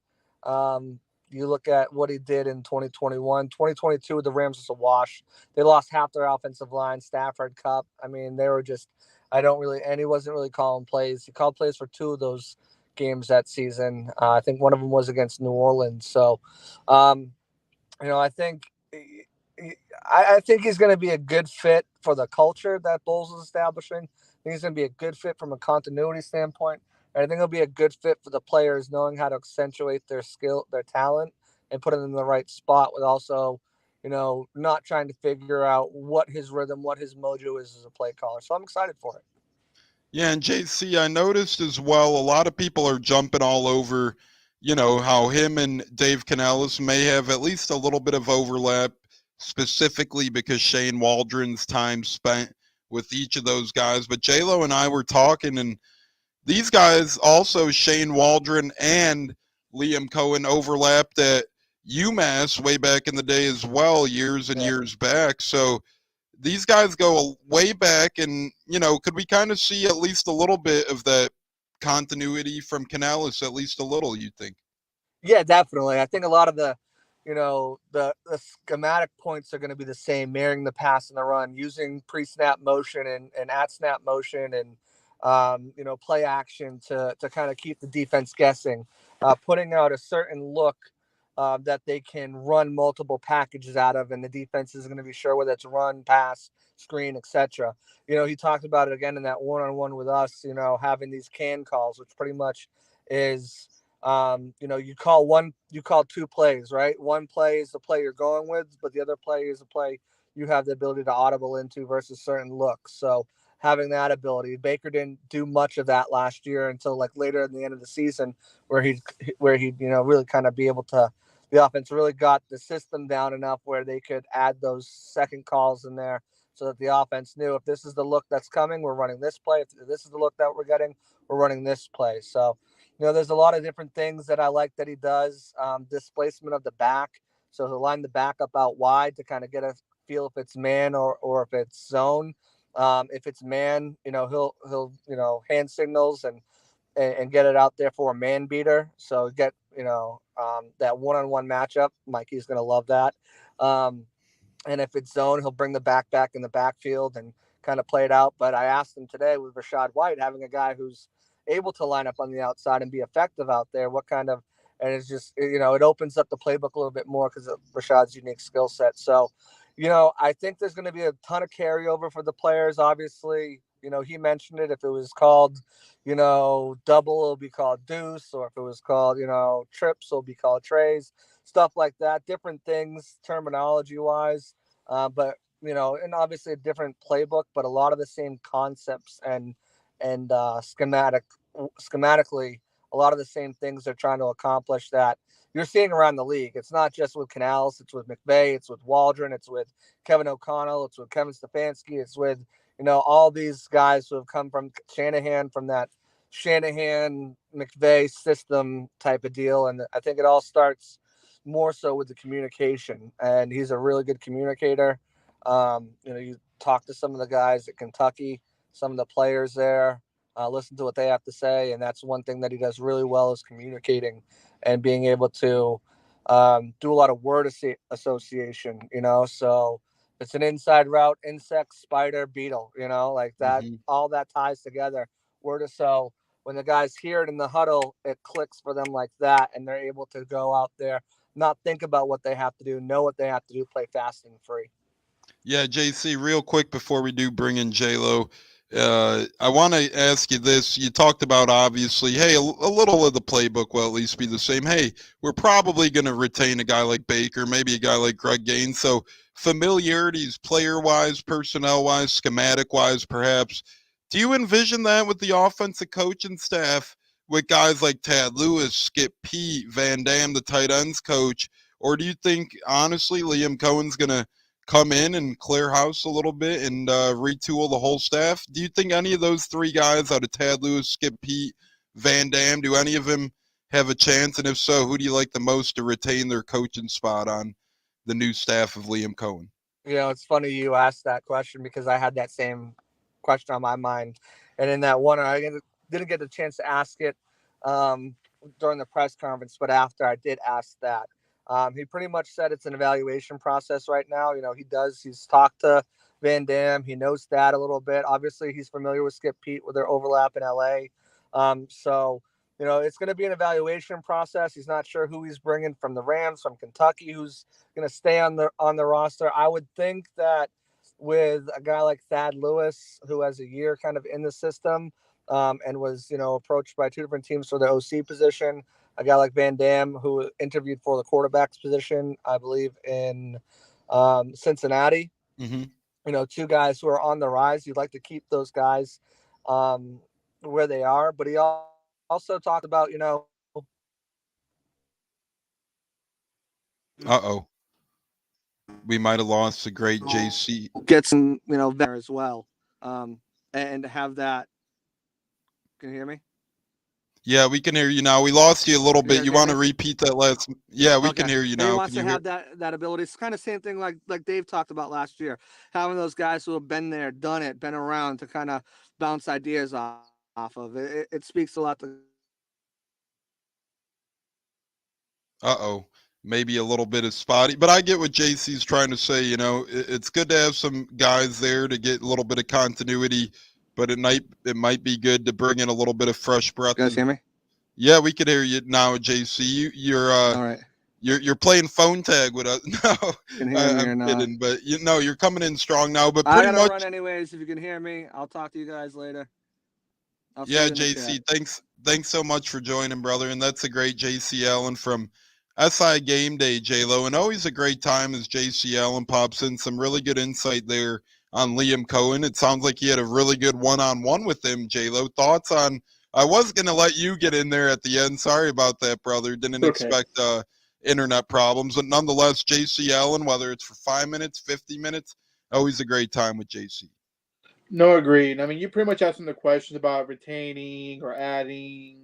You look at what he did in 2021, 2022, the Rams was a wash. They lost half their offensive line, Stafford, Cup. I mean, they were just, and he wasn't really calling plays. He called plays for 2 of those games that season. I think one of them was against New Orleans. So, I think, I think he's going to be a good fit for the culture that Bowles is establishing. I think he's going to be a good fit from a continuity standpoint. And I think it'll be a good fit for the players knowing how to accentuate their skill, their talent, and put it in the right spot with also, not trying to figure out what his rhythm, what his mojo is as a play caller. So I'm excited for it. Yeah, and JC, I noticed as well, a lot of people are jumping all over, how him and Dave Canales may have at least a little bit of overlap, specifically because Shane Waldron's time spent with each of those guys. But J-Lo and I were talking, and these guys also, Shane Waldron and Liam Coen, overlapped at UMass way back in the day as well, years and years back. So these guys go way back, and could we kind of see at least a little bit of that continuity from Canales, at least a little, you think? Yeah, definitely. I think a lot of the schematic points are going to be the same, marrying the pass and the run, using pre-snap motion and at snap motion and play action to kind of keep the defense guessing, putting out a certain look that they can run multiple packages out of, and the defense is going to be sure whether it's run, pass, screen, etc. He talked about it again in that one-on-one with us, having these can calls, which pretty much is, you call 2 plays, right? One play is the play you're going with, but the other play is a play you have the ability to audible into versus certain looks. So having that ability, Baker didn't do much of that last year until like later in the end of the season, where he really kind of be able to. The offense really got the system down enough where they could add those second calls in there, so that the offense knew if this is the look that's coming, we're running this play. If this is the look that we're getting, we're running this play. So, there's a lot of different things that I like that he does. Displacement of the back. So he'll line the back up out wide to kind of get a feel if it's man or if it's zone. If it's man, he'll hand signals and get it out there for a man beater. So get, that one-on-one matchup. Mikey's going to love that. And if it's zone, he'll bring the back in the backfield and kind of play it out. But I asked him today with Rashad White, having a guy who's able to line up on the outside and be effective out there, and it's just, it opens up the playbook a little bit more because of Rashad's unique skill set. So, I think there's going to be a ton of carryover for the players. Obviously, he mentioned it. If it was called, double, it'll be called deuce, or if it was called, trips, it'll be called trays, stuff like that. Different things terminology wise. But and obviously a different playbook, but a lot of the same concepts and schematically, a lot of the same things they're trying to accomplish that you're seeing around the league. It's not just with Canales, it's with McVay, it's with Waldron, it's with Kevin O'Connell, it's with Kevin Stefanski, it's with all these guys who have come from Shanahan, from that Shanahan McVay system type of deal. And I think it all starts more so with the communication. And he's a really good communicator. You talk to some of the guys at Kentucky, some of the players there, listen to what they have to say. And that's one thing that he does really well, is communicating and being able to do a lot of word association, so it's an inside route, insect, spider, beetle, like that, all that ties together. Word so when the guys hear it in the huddle, it clicks for them like that, and they're able to go out there, not think about what they have to do, know what they have to do, play fast and free. Yeah, JC, real quick before we do bring in J-Lo, I want to ask you this. You talked about, obviously, hey, a little of the playbook will at least be the same. Hey, we're probably going to retain a guy like Baker, maybe a guy like Greg Gaines. So familiarities, player-wise, personnel-wise, schematic-wise, perhaps. Do you envision that with the offensive coaching staff, with guys like Tad Lewis, Skip Pete, Van Dam, the tight ends coach? Or do you think, honestly, Liam Cohen's going to come in and clear house a little bit and retool the whole staff? Do you think any of those three guys out of Tad Lewis, Skip Pete, Van Dam, do any of them have a chance? And if so, who do you like the most to retain their coaching spot on the new staff of Liam Cohen? It's funny you asked that question, because I had that same question on my mind. And in that one, I didn't get the chance to ask it during the press conference, but after I did ask that. He pretty much said it's an evaluation process right now. He's talked to Van Dam. He knows that a little bit. Obviously, he's familiar with Skip Pete with their overlap in LA. So, it's going to be an evaluation process. He's not sure who he's bringing from the Rams, from Kentucky, who's going to stay on the roster. I would think that with a guy like Thad Lewis, who has a year kind of in the system, and was, approached by two different teams for the OC position, a guy like Van Dam, who interviewed for the quarterback's position, I believe, in Cincinnati. Two guys who are on the rise. You'd like to keep those guys where they are. But he also talked about, Uh-oh. We might have lost the great JC. Get some, there as well. And have that. Can you hear me? Yeah, we can hear you now. We lost you a little bit. You want to me? repeat that last? Yeah, we can hear you now. He wants to have that ability. It's kind of same thing like Dave talked about last year, having those guys who have been there, done it, been around, to kind of bounce ideas off of. It speaks a lot to. Uh-oh. Maybe a little bit of spotty, but I get what JC's trying to say. It's good to have some guys there to get a little bit of continuity, but it might be good to bring in a little bit of fresh breath. You guys hear me? Yeah, we can hear you now, JC. You're all right. You're playing phone tag with us. No, can hear me I'm kidding, but you're coming in strong now. But I pretty gotta much, run anyways. If you can hear me, I'll talk to you guys later. Yeah, JC, thanks so much for joining, brother. And that's a great JC Allen from SI Game Day, J-Lo. And always a great time as JC Allen pops in. Some really good insight there on Liam Cohen. It sounds like he had a really good one-on-one with him, J-Lo. Thoughts on, I was going to let you get in there at the end. Sorry about that, brother. Didn't expect internet problems. But nonetheless, JC Allen, whether it's for 5 minutes, 50 minutes, always a great time with JC. No, agreed. I mean, you pretty much asked him the questions about retaining or adding.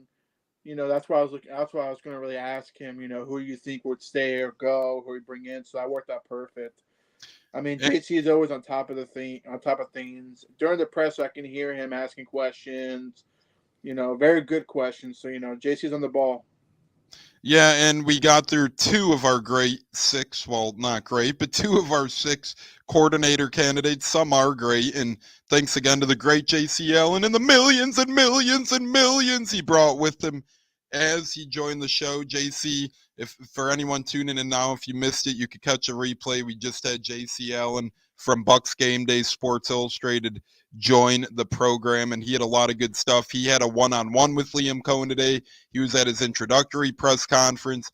That's why I was looking. That's why I was going to really ask him. Who you think would stay or go, who we bring in. So that worked out perfect. I mean, JC is always on top of things. During the press, I can hear him asking questions. Very good questions. So JC's on the ball. Yeah, and we got through two of our great six. Well, not great, but two of our six coordinator candidates. Some are great. And thanks again to the great JC Allen and the millions and millions and millions he brought with him as he joined the show. JC, if for anyone tuning in now, if you missed it, you could catch a replay. We just had JC Allen from Bucs Game Day Sports Illustrated join the program, and he had a lot of good stuff. He had a one-on-one with Liam Cohen today. He was at his introductory press conference.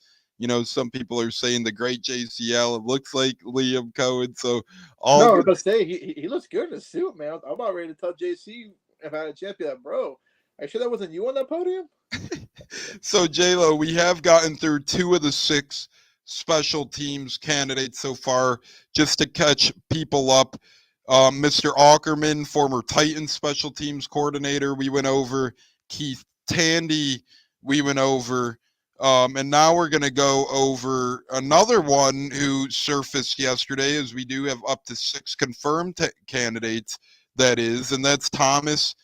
Some people are saying the great JCL. It looks like Liam Coen. So No, all I was good. about to say he looks good in the suit, man. I'm about ready to tell JC if I had a chance, be like, bro, are you sure that wasn't you on that podium? So J-Lo, we have gotten through 2 of the 6 special teams candidates so far. Just to catch people up, Mr. Ackerman, former Titans special teams coordinator, we went over. Keith Tandy, we went over. And now we're going to go over another one who surfaced yesterday, as we do have up to 6 confirmed candidates, that is, and that's Thomas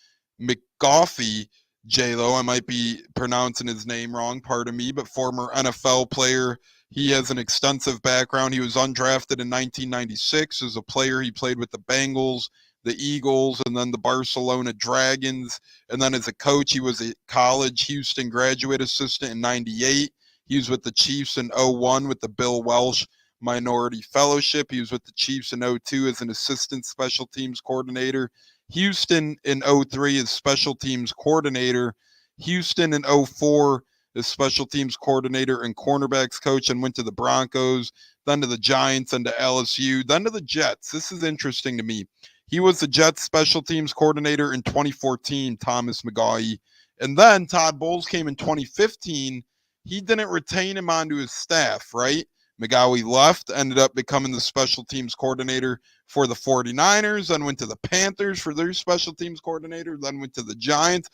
McGoffey. J-Lo, I might be pronouncing his name wrong, pardon me, but former NFL player. He has an extensive background. He was undrafted in 1996. As a player, he played with the Bengals, the Eagles, and then the Barcelona Dragons. And then as a coach, he was a college Houston graduate assistant in 98. He was with the Chiefs in 01 with the Bill Welsh Minority Fellowship. He was with the Chiefs in 02 as an assistant special teams coordinator. Houston in 03 as special teams coordinator. Houston in 04 as special teams coordinator and cornerbacks coach, and went to the Broncos, then to the Giants, and to LSU, then to the Jets. This is interesting to me. He was the Jets special teams coordinator in 2014, Thomas McGoffey. And then Todd Bowles came in 2015. He didn't retain him onto his staff, right? McGoffey left, ended up becoming the special teams coordinator for the 49ers, then went to the Panthers for their special teams coordinator, then went to the Giants.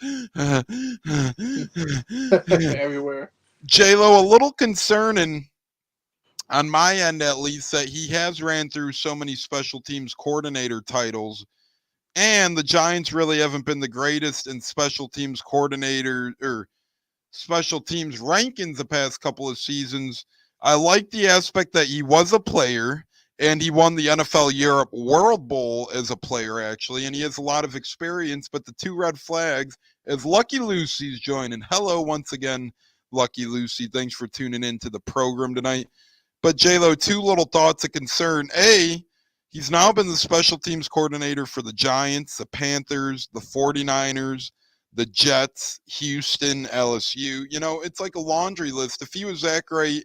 Everywhere. J-Lo, a little concerning on my end, at least, that he has ran through so many special teams coordinator titles, and the Giants really haven't been the greatest in special teams coordinator or special teams rankings the past couple of seasons. I like the aspect that he was a player and he won the NFL Europe World Bowl as a player, actually, and he has a lot of experience. But the 2 red flags, as Lucky Lucy's joining. Hello once again, Lucky Lucy. Thanks for tuning in to the program tonight. But J-Lo, 2 little thoughts of concern. A, he's now been the special teams coordinator for the Giants, the Panthers, the 49ers, the Jets, Houston, LSU. It's like a laundry list. If he was that great,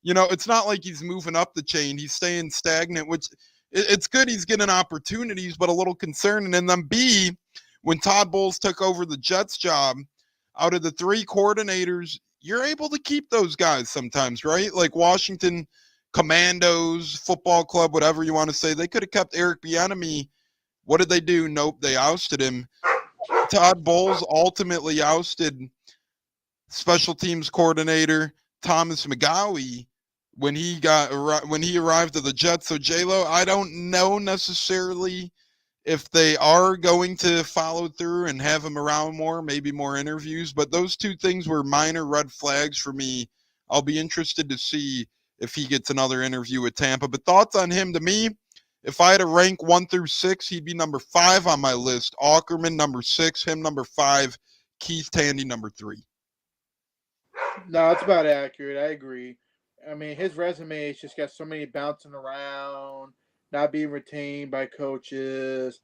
it's not like he's moving up the chain. He's staying stagnant, which it's good he's getting opportunities, but a little concerning. And then B, when Todd Bowles took over the Jets job, out of the 3 coordinators, you're able to keep those guys sometimes, right? Like Washington Commandos, football club, whatever you want to say. They could have kept Eric Bieniemy. What did they do? Nope, they ousted him. Todd Bowles ultimately ousted special teams coordinator Thomas McGoffey when he arrived at the Jets. So J-Lo, I don't know necessarily if they are going to follow through and have him around more, maybe more interviews, but those 2 things were minor red flags for me. I'll be interested to see if he gets another interview with Tampa. But thoughts on him? To me, if I had to rank 1 through 6, he'd be number 5 on my list. Ackerman, number 6, him number 5, Keith Tandy, number 3. No, it's about accurate. I agree. I mean, his resume has just got so many bouncing around, not being retained by coaches.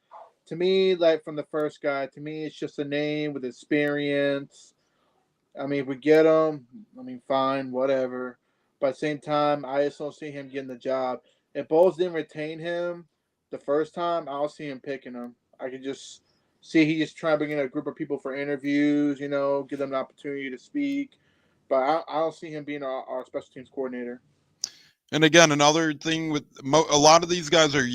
To me, like from the first guy, to me, it's just a name with experience. I mean, if we get him, I mean, fine, whatever. But at the same time, I just don't see him getting the job. If Bowles didn't retain him the first time, I don't see him picking him. I could just see he just trying to bring in a group of people for interviews, give them an opportunity to speak. But I don't see him being our special teams coordinator. And again, another thing with a lot of these guys are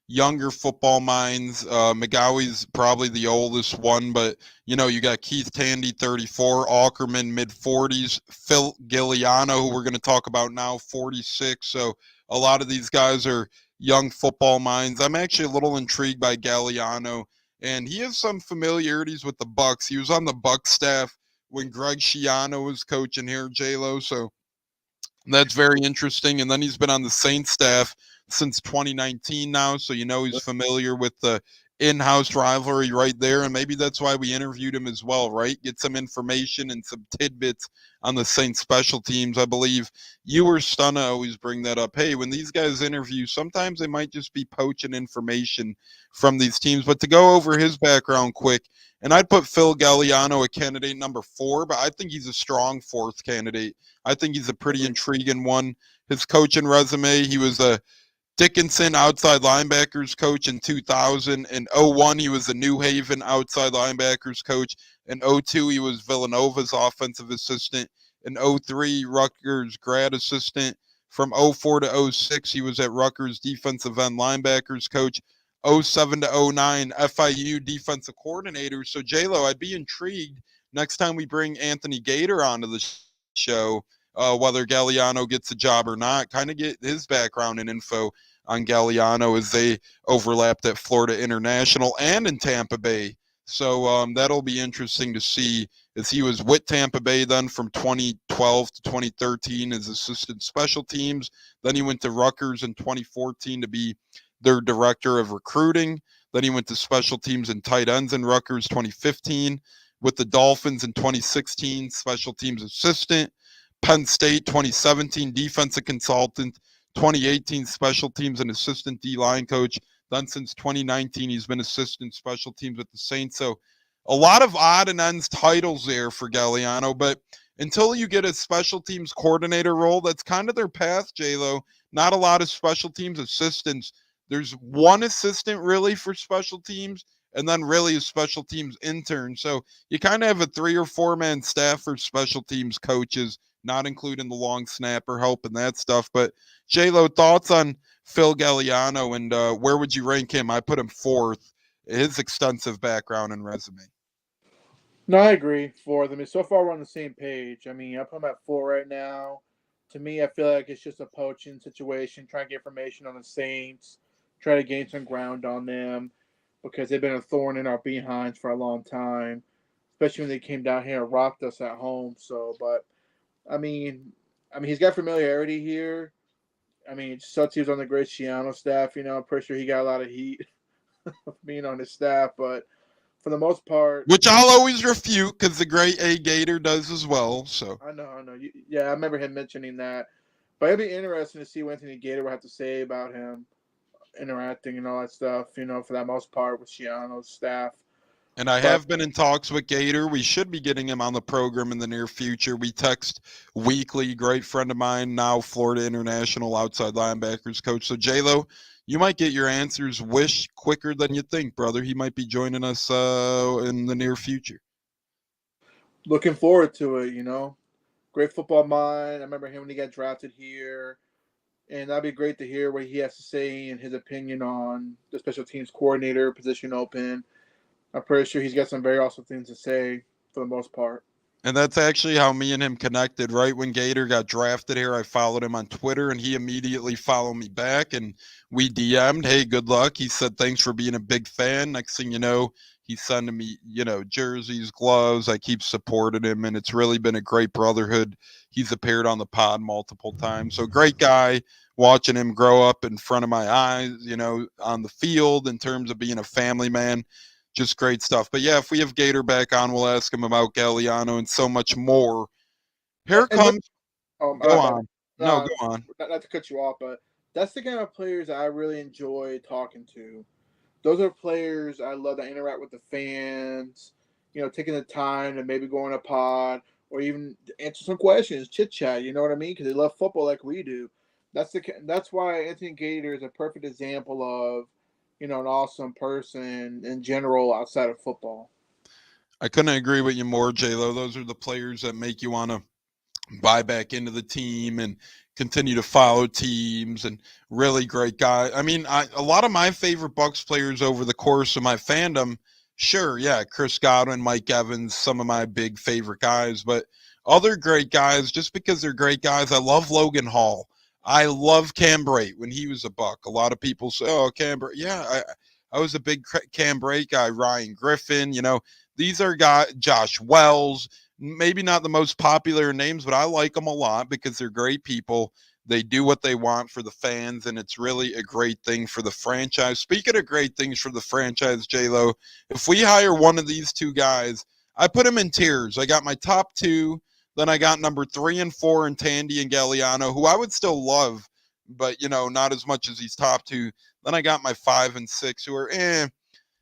younger football minds. McGowan's probably the oldest one, but you got Keith Tandy, 34, Ackerman, mid-40s, Phil Giuliano, who we're going to talk about now, 46. So a lot of these guys are young football minds. I'm actually a little intrigued by Giuliano, and he has some familiarities with the Bucs. He was on the Bucs staff when Greg Schiano was coaching here, J-Lo. So that's very interesting. And then he's been on the Saints staff since 2019 now. So, he's familiar with the in-house rivalry right there, and maybe that's why we interviewed him as well, right? Get some information and some tidbits on the Saints special teams. I believe you or Stunna always bring that up. Hey, when these guys interview, sometimes they might just be poaching information from these teams. But to go over his background quick, and I'd put Phil Galliano at candidate number 4, but I think he's a strong 4th candidate. I think he's a pretty intriguing one. His coaching resume, he was a Dickinson outside linebackers coach in 2000. In 01, he was the New Haven outside linebackers coach. In 02, he was Villanova's offensive assistant. In 03, Rutgers grad assistant. From 04 to 06, he was at Rutgers defensive end linebackers coach. 07 to 09, FIU defensive coordinator. So, J-Lo, I'd be intrigued next time we bring Anthony Gator onto the show, whether Galliano gets a job or not, kind of get his background and info on Galliano as they overlapped at Florida International and in Tampa Bay. So that'll be interesting to see, as he was with Tampa Bay then from 2012 to 2013 as assistant special teams. Then he went to Rutgers in 2014 to be their director of recruiting. Then he went to special teams and tight ends in Rutgers 2015. With the Dolphins in 2016, special teams assistant. Penn State 2017, defensive consultant. 2018, special teams and assistant D-line coach. Then since 2019, he's been assistant special teams with the Saints. So a lot of odd and ends titles there for Galliano. But until you get a special teams coordinator role, that's kind of their path, J-Lo. Not a lot of special teams assistants. There's one assistant really for special teams, and then really a special teams intern. So you kind of have a 3 or 4 man staff for special teams coaches, not including the long snapper help and that stuff. But J-Lo, thoughts on Phil Galliano, and where would you rank him? I put him 4th, his extensive background and resume. No, I agree. 4th. I mean, so far we're on the same page. I mean, I put him at 4 right now. To me, I feel like it's just a poaching situation, trying to get information on the Saints, try to gain some ground on them, because they've been a thorn in our behinds for a long time, especially when they came down here and rocked us at home. So, but I mean, he's got familiarity here. I mean, sucks he was on the Great Schiano staff. You know, I'm pretty sure he got a lot of heat being on his staff. But for the most part, which I'll always refute because the great A Gator does as well. So I know. Yeah, I remember him mentioning that. But it'd be interesting to see what Anthony Gator would have to say about him interacting and all that stuff. You know, for that most part with Schiano's staff. And I have been in talks with Gator. We should be getting him on the program in the near future. We text weekly. Great friend of mine, now Florida International outside linebackers coach. So, J-Lo, you might get your answers quicker than you think, brother. He might be joining us in the near future. Looking forward to it, you know. Great football mind. I remember him when he got drafted here. And that'd be great to hear what he has to say and his opinion on the special teams coordinator position open. I'm pretty sure he's got some very awesome things to say for the most part. And that's actually how me and him connected. Right when Gator got drafted here, I followed him on Twitter, and he immediately followed me back, and we DM'd, hey, good luck. He said, thanks for being a big fan. Next thing you know, he's sending me, jerseys, gloves. I keep supporting him, and it's really been a great brotherhood. He's appeared on the pod multiple times. So great guy, watching him grow up in front of my eyes, on the field in terms of being a family man. Just great stuff. But yeah, if we have Gator back on, we'll ask him about Galliano and so much more. Here comes. Go on. No, go on. Not to cut you off, but that's the kind of players I really enjoy talking to. Those are players I love that interact with the fans, taking the time to maybe go on a pod or even answer some questions, chit chat, you know what I mean? Because they love football like we do. That's why Anthony Gator is a perfect example of, an awesome person in general outside of football. I couldn't agree with you more, J-Lo. Those are the players that make you want to buy back into the team and continue to follow teams, and really great guy. I mean, a lot of my favorite Bucs players over the course of my fandom, sure, yeah, Chris Godwin, Mike Evans, some of my big favorite guys, but other great guys, just because they're great guys, I love Logan Hall. I love Cam Brate when he was a Buck. A lot of people say, oh, Cam Brate. Yeah, I was a big Cam Brate guy. Ryan Griffin, these are guys, Josh Wells, maybe not the most popular names, but I like them a lot because they're great people. They do what they want for the fans, and it's really a great thing for the franchise. Speaking of great things for the franchise, J-Lo, if we hire one of these two guys, I put them in tiers. I got my top two, then I got number 3 and 4 in Tandy and Galliano, who I would still love, but, not as much as these top two. Then I got my 5 and 6, who are,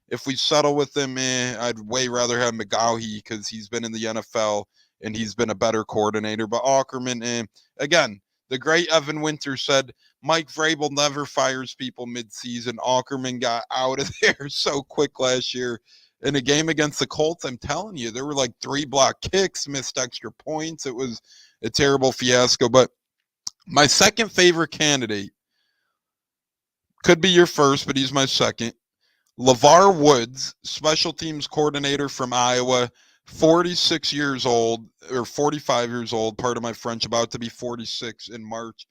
if we settle with him, I'd way rather have McGaughey because he's been in the NFL and he's been a better coordinator. But Ackerman, again, the great Evan Winter said, Mike Vrabel never fires people midseason. Ackerman got out of there so quick last year. In a game against the Colts, I'm telling you, there were like 3 block kicks, missed extra points. It was a terrible fiasco. But my second favorite candidate could be your first, but he's my second. LeVar Woods, special teams coordinator from Iowa, 46 years old, or 45 years old, pardon my French, about to be 46 in March.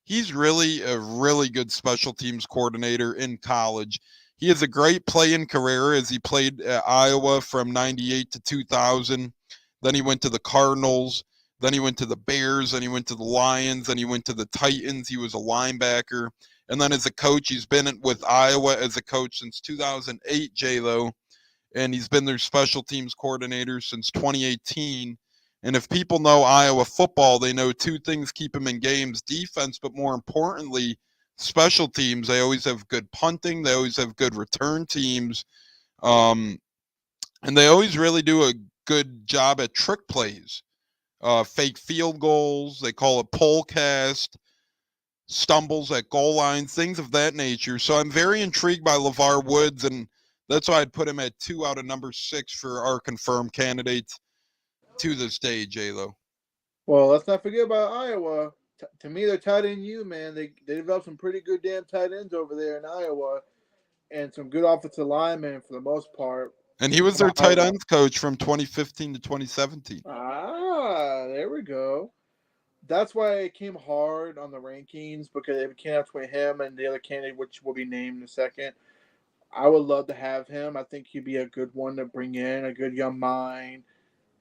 He's really a really good special teams coordinator in college. He has a great playing career as he played at Iowa from 98 to 2000. Then he went to the Cardinals. Then he went to the Bears. Then he went to the Lions. Then he went to the Titans. He was a linebacker. And then as a coach, he's been with Iowa as a coach since 2008, J-Lo. And he's been their special teams coordinator since 2018. And if people know Iowa football, they know 2 things keep them in games: defense, but more importantly, special teams. They always have good punting. They always have good return teams. And they always really do a good job at trick plays, fake field goals. They call it pole cast, stumbles at goal lines, things of that nature. So I'm very intrigued by LeVar Woods, and that's why I'd put him at 2 out of number 6 for our confirmed candidates to this day, J-Lo. Well, let's not forget about Iowa. To me, they're tight end you, man. They developed some pretty good damn tight ends over there in Iowa, and some good offensive linemen for the most part. And he was their tight ends coach from 2015 to 2017. There we go. That's why it came hard on the rankings, because it came out between him and the other candidate, which will be named in a second. I would love to have him. I think he'd be a good one to bring in, a good young mind,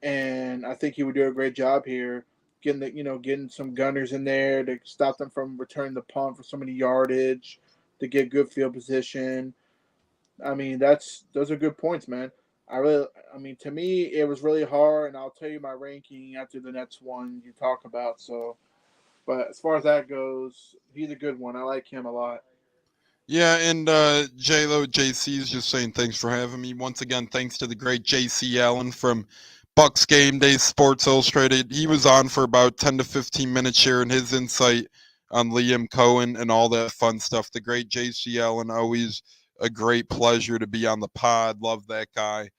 and I think he would do a great job here, getting some gunners in there to stop them from returning the punt for so many yardage, to get good field position. I mean, those are good points, man. To me, it was really hard, and I'll tell you my ranking after the next one you talk about. So, but as far as that goes, he's a good one. I like him a lot. Yeah, and J-Lo, JC is just saying thanks for having me. Once again, thanks to the great JC Allen from Bucks Game Day Sports Illustrated. He was on for about 10 to 15 minutes sharing his insight on Liam Coen and all that fun stuff. The great JC Allen, always a great pleasure to be on the pod. Love that guy,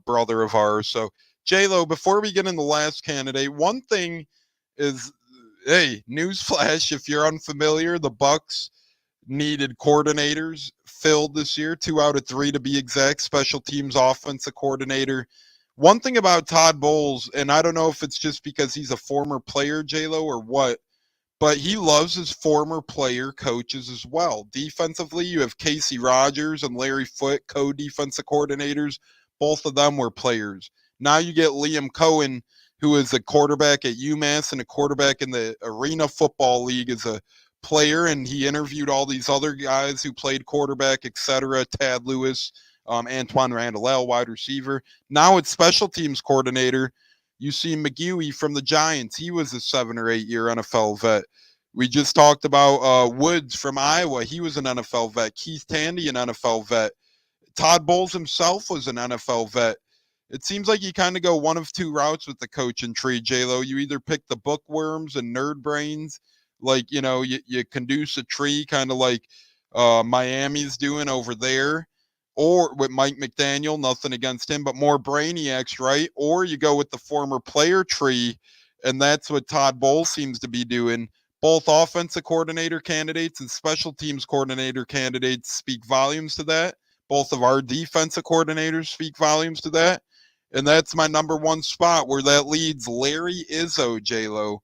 brother of ours. So, J-Lo, before we get in the last candidate, one thing is, hey, newsflash, if you're unfamiliar, the Bucks needed coordinators filled this year, 2 out of 3 to be exact, special teams offensive coordinator. One thing about Todd Bowles, and I don't know if it's just because he's a former player, J-Lo, or what, but he loves his former player coaches as well. Defensively, you have Casey Rogers and Larry Foote, co-defensive coordinators. Both of them were players. Now you get Liam Coen, who is a quarterback at UMass and a quarterback in the Arena Football League as a player, and he interviewed all these other guys who played quarterback, etc. Tad Lewis, Antoine Randall, wide receiver. Now it's special teams coordinator. You see McGuey from the Giants. He was a 7 or 8 year NFL vet. We just talked about Woods from Iowa. He was an NFL vet. Keith Tandy, an NFL vet. Todd Bowles himself was an NFL vet. It seems like you kind of go one of 2 routes with the coaching tree, J-Lo. You either pick the bookworms and nerd brains, like, you conduce a tree, kind of like Miami's doing over there, or with Mike McDaniel, nothing against him, but more brainiacs, right? Or you go with the former player tree, and that's what Todd Bowles seems to be doing. Both offensive coordinator candidates and special teams coordinator candidates speak volumes to that. Both of our defensive coordinators speak volumes to that. And that's my number 1 spot, where that leads Larry Izzo, J-Lo,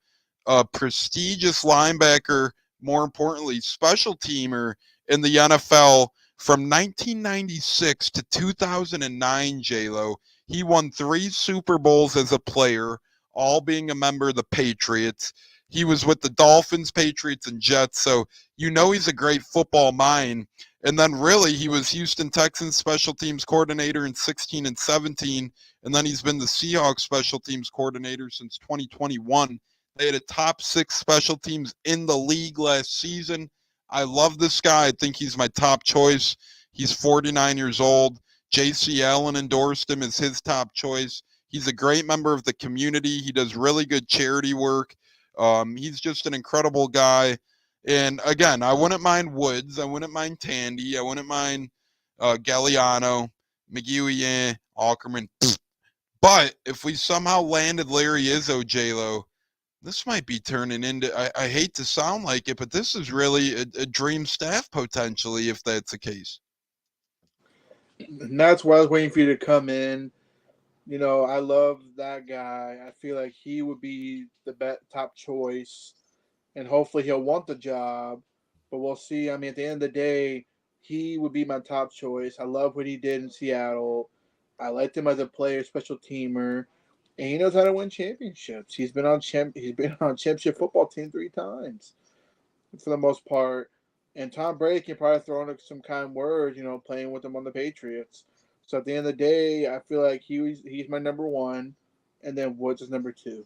a prestigious linebacker, more importantly, special teamer in the NFL from 1996 to 2009, J-Lo. He won 3 Super Bowls as a player, all being a member of the Patriots. He was with the Dolphins, Patriots, and Jets. So you know he's a great football mind. And then really he was Houston Texans special teams coordinator in 16 and 17. And then he's been the Seahawks special teams coordinator since 2021. They had a top 6 special teams in the league last season. I love this guy. I think he's my top choice. He's 49 years old. J.C. Allen endorsed him as his top choice. He's a great member of the community. He does really good charity work. He's just an incredible guy. And again, I wouldn't mind Woods. I wouldn't mind Tandy. I wouldn't mind Galliano, McGuian, Ackerman. But if we somehow landed Larry Izzo, J-Lo, this might be turning into, I hate to sound like it, but this is really a dream staff potentially if that's the case. And that's why I was waiting for you to come in. You know, I love that guy. I feel like he would be the top choice, and hopefully he'll want the job. But we'll see. I mean, at the end of the day, he would be my top choice. I love what he did in Seattle. I liked him as a player, special teamer, and he knows how to win championships. He's been on championship football team 3 times for the most part. And Tom Brady can probably throw in some kind words, you know, playing with him on the Patriots. So at the end of the day, I feel like he's my number 1, and then Woods is number 2.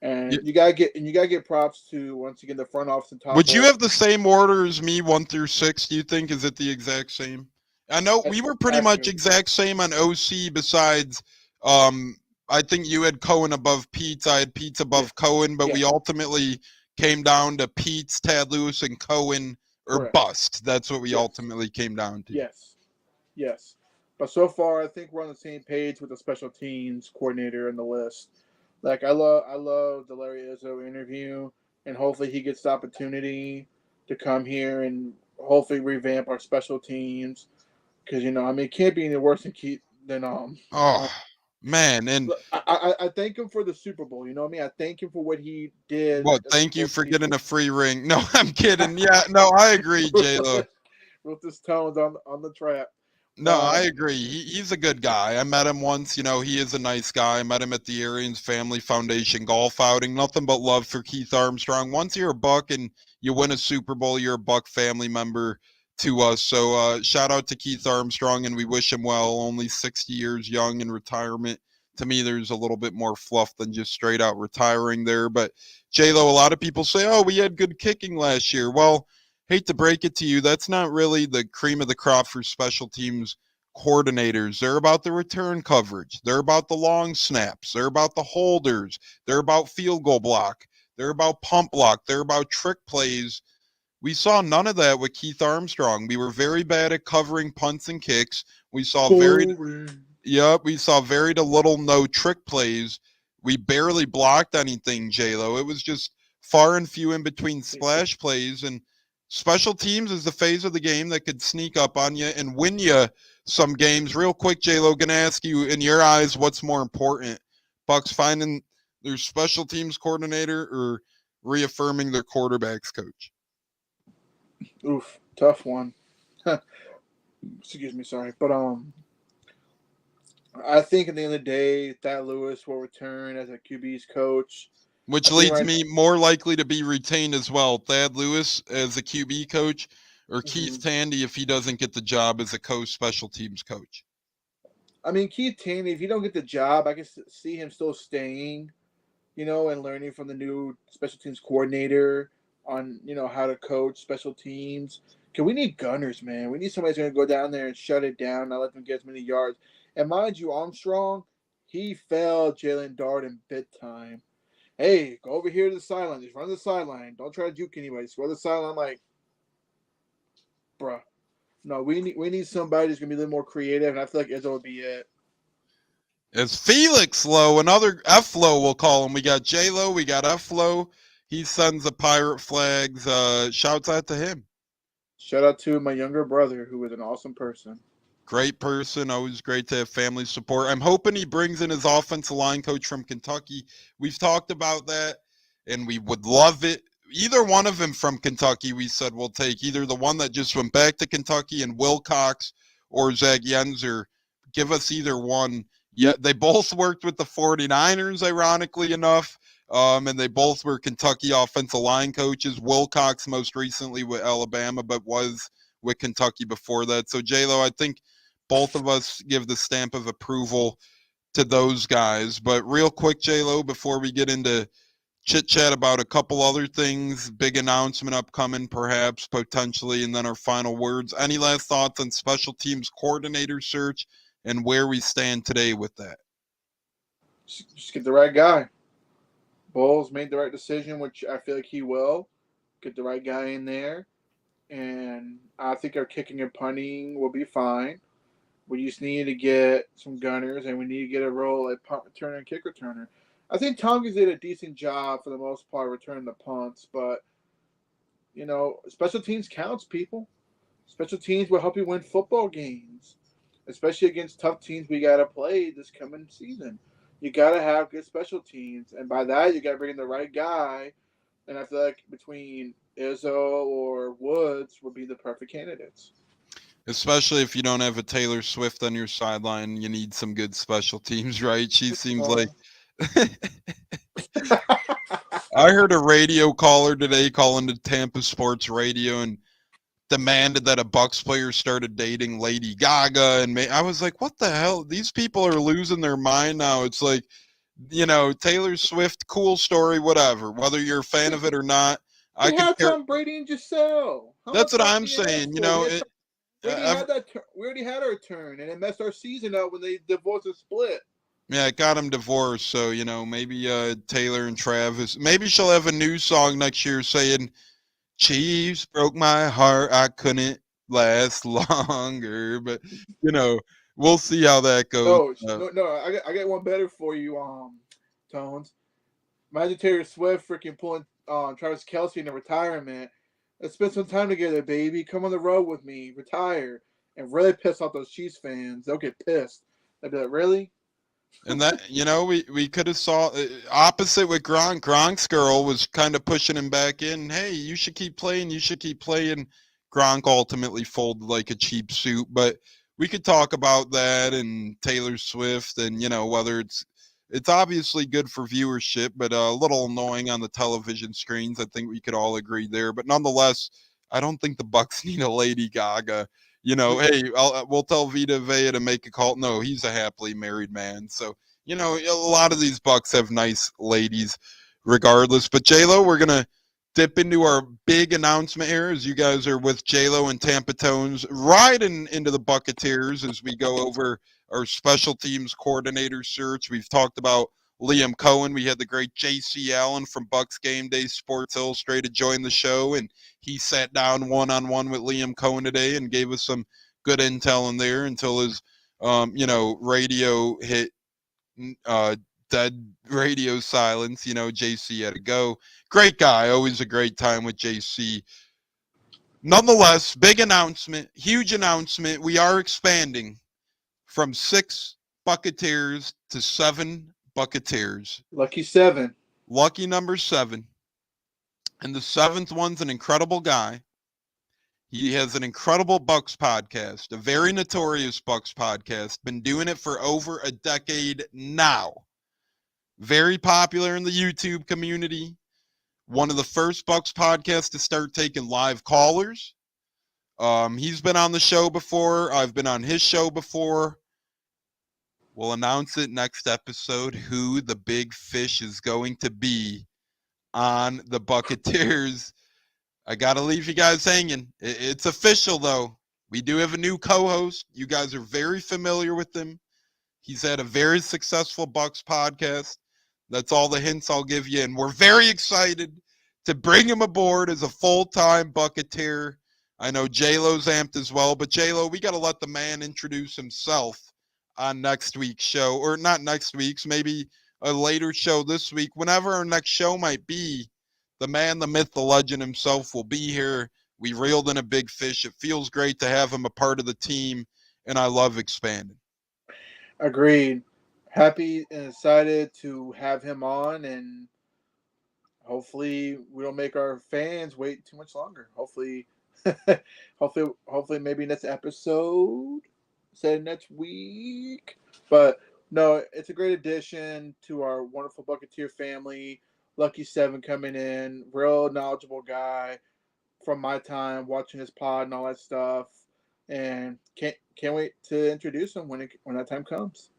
And you gotta get props to, once again, the front office and top. Would you have the same order as me, 1 through 6? Do you think? Is it the exact same? I know we were pretty much exact same on OC. Besides, I think you had Coen above Pete's. I had Pete's above Coen, but we ultimately came down to Pete's, Tad Lewis, and Coen or bust. That's what we ultimately came down to. Yes. But so far, I think we're on the same page with the special teams coordinator in the list. Like I love the Larry Izzo interview, and hopefully he gets the opportunity to come here and hopefully revamp our special teams. Because, you know, I mean, it can't be any worse than man, and I thank him for the Super Bowl. You know what I mean? I thank him for what he did. Well, thank you for getting a free ring. No, I'm kidding. Yeah, no, I agree, J-Lo. Wrote this tones on the trap. No, I agree. He's a good guy. I met him once. You know, he is a nice guy. I met him at the Arians Family Foundation golf outing. Nothing but love for Keith Armstrong. Once you're a Buck and you win a Super Bowl, you're a Buck family member to us. So shout out to Keith Armstrong, and we wish him well. Only 60 years young in retirement. To me, there's a little bit more fluff than just straight out retiring there. But J-Lo, a lot of people say, oh, we had good kicking last year. Well, hate to break it to you, that's not really the cream of the crop for special teams coordinators. They're about the return coverage. They're about the long snaps. They're about the holders. They're about field goal block. They're about pump block. They're about trick plays. We saw none of that with Keith Armstrong. We were very bad at covering punts and kicks. We saw very to little no trick plays. We barely blocked anything, J-Lo. It was just far and few in between splash plays, and special teams is the phase of the game that could sneak up on you and win you some games. Real quick, J-Lo, gonna ask you, in your eyes, what's more important? Bucks finding their special teams coordinator or reaffirming their quarterback's coach? Oof, tough one. Excuse me, sorry. But I think at the end of the day, Thad Lewis will return as a QB's coach. Which leads me more likely to be retained as well. Thad Lewis as a QB coach, or Keith Tandy if he doesn't get the job as a co-special teams coach. I mean, Keith Tandy, if he don't get the job, I can see him still staying, you know, and learning from the new special teams coordinator on, you know, how to coach special teams. Because we need gunners, man. We need somebody who's going to go down there and shut it down, not let them get as many yards. And mind you, Armstrong, he failed Jalen Dart in big time. Hey, go over here to the sideline. Just run the sideline. Don't try to juke anybody. Just go to the sideline. Like, bruh. No, we need somebody who's going to be a little more creative, and I feel like Izzo would be it. It's Felix Lowe, another F-Lowe we'll call him. We got J-Lo, we got F-Lowe. He sends the pirate flags. Shouts out to him. Shout out to my younger brother, who is an awesome person. Great person. Always great to have family support. I'm hoping he brings in his offensive line coach from Kentucky. We've talked about that, and we would love it. Either one of them from Kentucky, we said we'll take. Either the one that just went back to Kentucky and Wilcox or Zach Yenzer. Give us either one. Yeah, they both worked with the 49ers, ironically enough. And they both were Kentucky offensive line coaches. Wilcox most recently with Alabama, but was with Kentucky before that. So, J-Lo, I think both of us give the stamp of approval to those guys. But real quick, J-Lo, before we get into chit-chat about a couple other things, big announcement upcoming perhaps, potentially, and then our final words. Any last thoughts on special teams coordinator search and where we stand today with that? Just get the right guy. Bowles made the right decision, which I feel like he will. Get the right guy in there. And I think our kicking and punting will be fine. We just need to get some gunners, and we need to get a role at punt returner and kick returner. I think Tompkins did a decent job for the most part returning the punts, but, special teams counts, people. Special teams will help you win football games, especially against tough teams we got to play this coming season. You got to have good special teams, and by that, you got to bring in the right guy. And I feel like between Izzo or Woods would be the perfect candidates. Especially if you don't have a Taylor Swift on your sideline, you need some good special teams, right? She seems like I heard a radio caller today calling to Tampa Sports Radio and demanded that a Bucs player started dating Lady Gaga, and I was like, what the hell? These people are losing their mind now. It's like, Taylor Swift, cool story, whatever. Whether you're a fan of it or not, I we could had care. Tom Brady and Giselle. That's what I'm saying. We already had our turn, and it messed our season up when they divorced and split. Yeah, it got him divorced. So, maybe Taylor and Travis, maybe she'll have a new song next year saying, Chiefs broke my heart. I couldn't last longer. But, we'll see how that goes. No, I got one better for you, Tones. Imagine Taylor Swift freaking pulling Travis Kelce into retirement. Let's spend some time together, baby. Come on the road with me. Retire. And really piss off those Chiefs fans. They'll get pissed. They'll be like, really? And that, we could have saw opposite with Gronk. Gronk's girl was kind of pushing him back in. Hey, you should keep playing. You should keep playing. Gronk ultimately folded like a cheap suit. But we could talk about that and Taylor Swift and, whether it's obviously good for viewership, but a little annoying on the television screens. I think we could all agree there. But nonetheless, I don't think the Bucs need a Lady Gaga. Hey, we'll tell Vita Vea to make a call. No, he's a happily married man. So, a lot of these Bucs have nice ladies regardless. But J-Lo, we're going to dip into our big announcement here as you guys are with J-Lo and Tampa Tones riding into the Buccateers as we go over our special teams coordinator search. We've talked about Liam Coen. We had the great J.C. Allen from Bucs Game Day Sports Illustrated join the show, and he sat down one-on-one with Liam Coen today and gave us some good intel in there until his, radio hit dead radio silence. J.C. had to go. Great guy. Always a great time with J.C. Nonetheless, big announcement, huge announcement. We are expanding from 6 Buccateers to 7 Buccateers. Lucky 7. Lucky number 7. And the 7th one's an incredible guy. He has an incredible Bucs podcast, a very notorious Bucs podcast. Been doing it for over a decade now. Very popular in the YouTube community. One of the first Bucs podcasts to start taking live callers. He's been on the show before. I've been on his show before. We'll announce it next episode who the big fish is going to be on the Buccateers. I got to leave you guys hanging. It's official, though. We do have a new co-host. You guys are very familiar with him. He's had a very successful Bucs podcast. That's all the hints I'll give you. And we're very excited to bring him aboard as a full-time Buccateer. I know J-Lo's amped as well. But J-Lo, we got to let the man introduce himself on next week's show. Or not next week's, maybe a later show this week. Whenever our next show might be, the man, the myth, the legend himself will be here. We reeled in a big fish. It feels great to have him a part of the team, and I love expanding. Agreed. Happy and excited to have him on, and hopefully we don't make our fans wait too much longer. Hopefully maybe next episode, say next week. But no, it's a great addition to our wonderful Buccateer family. Lucky Seven coming in, real knowledgeable guy from my time watching his pod and all that stuff, and can't wait to introduce him when that time comes.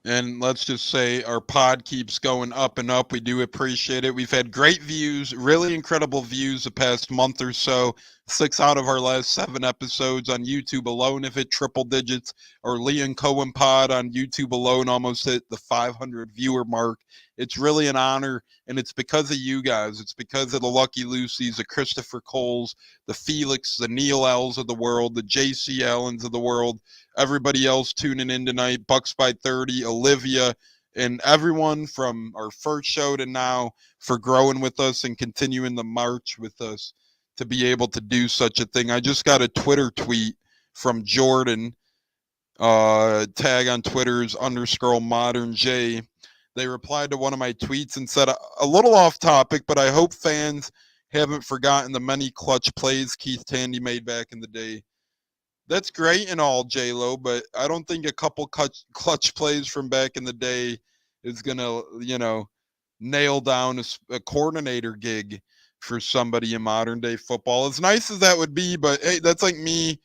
And let's just say our pod keeps going up and up. We do appreciate it. We've had great views, really incredible views the past month or so. 6 out of our last 7 episodes on YouTube alone have hit triple digits. Our Lee and Coen pod on YouTube alone almost hit the 500 viewer mark. It's really an honor, and it's because of you guys. It's because of the Lucky Lucy's, the Christopher Coles, the Felix, the Neil L's of the world, the JC Allens of the world, everybody else tuning in tonight, Bucks by 30, Olivia, and everyone from our first show to now for growing with us and continuing the march with us to be able to do such a thing. I just got a Twitter tweet from Jordan, tag on Twitter's _modern J. They replied to one of my tweets and said, a little off topic, but I hope fans haven't forgotten the many clutch plays Keith Tandy made back in the day. That's great and all, J-Lo, but I don't think a couple clutch plays from back in the day is going to, nail down a coordinator gig for somebody in modern day football. As nice as that would be, but hey, that's like me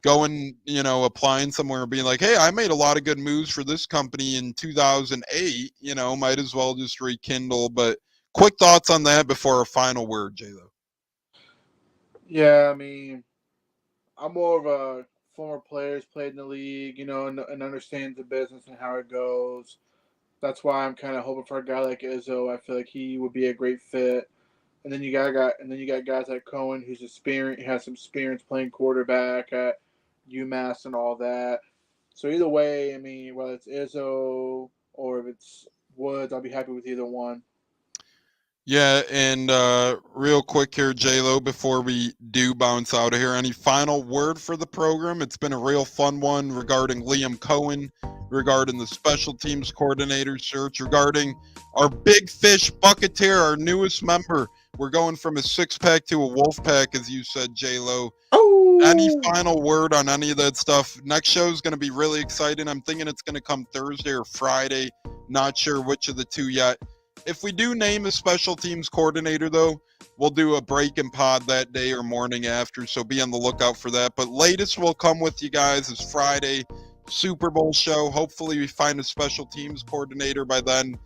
going, applying somewhere and being like, hey, I made a lot of good moves for this company in 2008, might as well just rekindle. But quick thoughts on that before our final word, J-Lo. Yeah, I mean, I'm more of a former players played in the league, and understands the business and how it goes. That's why I'm kind of hoping for a guy like Izzo. I feel like he would be a great fit. And then you got guys like Coen, who's experienced, has some experience playing quarterback at UMass and all that. So either way, I mean, whether it's Izzo or if it's Woods, I'll be happy with either one. Yeah, and real quick here, J-Lo, before we do bounce out of here, any final word for the program? It's been a real fun one regarding Liam Coen, regarding the special teams coordinator search, regarding our big fish Buccateer, our newest member. We're going from a 6-pack to a wolf pack, as you said, J-Lo. Oh! Any final word on any of that stuff? Next show is going to be really exciting. I'm thinking it's going to come Thursday or Friday. Not sure which of the two yet. If we do name a special teams coordinator, though, we'll do a break and pod that day or morning after, so be on the lookout for that. But latest we'll come with you guys is Friday, Super Bowl show. Hopefully we find a special teams coordinator by then,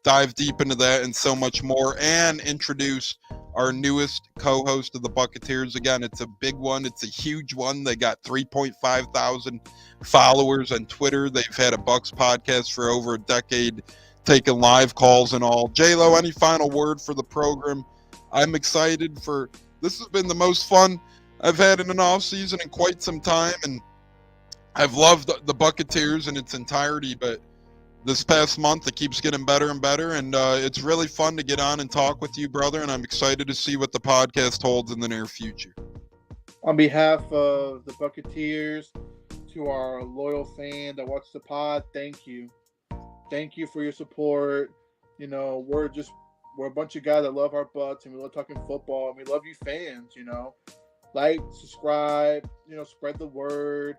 dive deep into that and so much more, and introduce our newest co-host of the Buccateers. Again, it's a big one. It's a huge one. They got 3.5 thousand followers on Twitter. They've had a Bucks podcast for over a decade, taking live calls and all. J-Lo, any final word for the program? I'm excited for this. Has been the most fun I've had in an off season in quite some time, and I've loved the Buccateers in its entirety, but this past month it keeps getting better and better, and it's really fun to get on and talk with you, brother, and I'm excited to see what the podcast holds in the near future. On behalf of the Buccateers, to our loyal fan that watches the pod, thank you. Thank you for your support. We're a bunch of guys that love our butts and we love talking football and we love you fans, Like, subscribe, spread the word.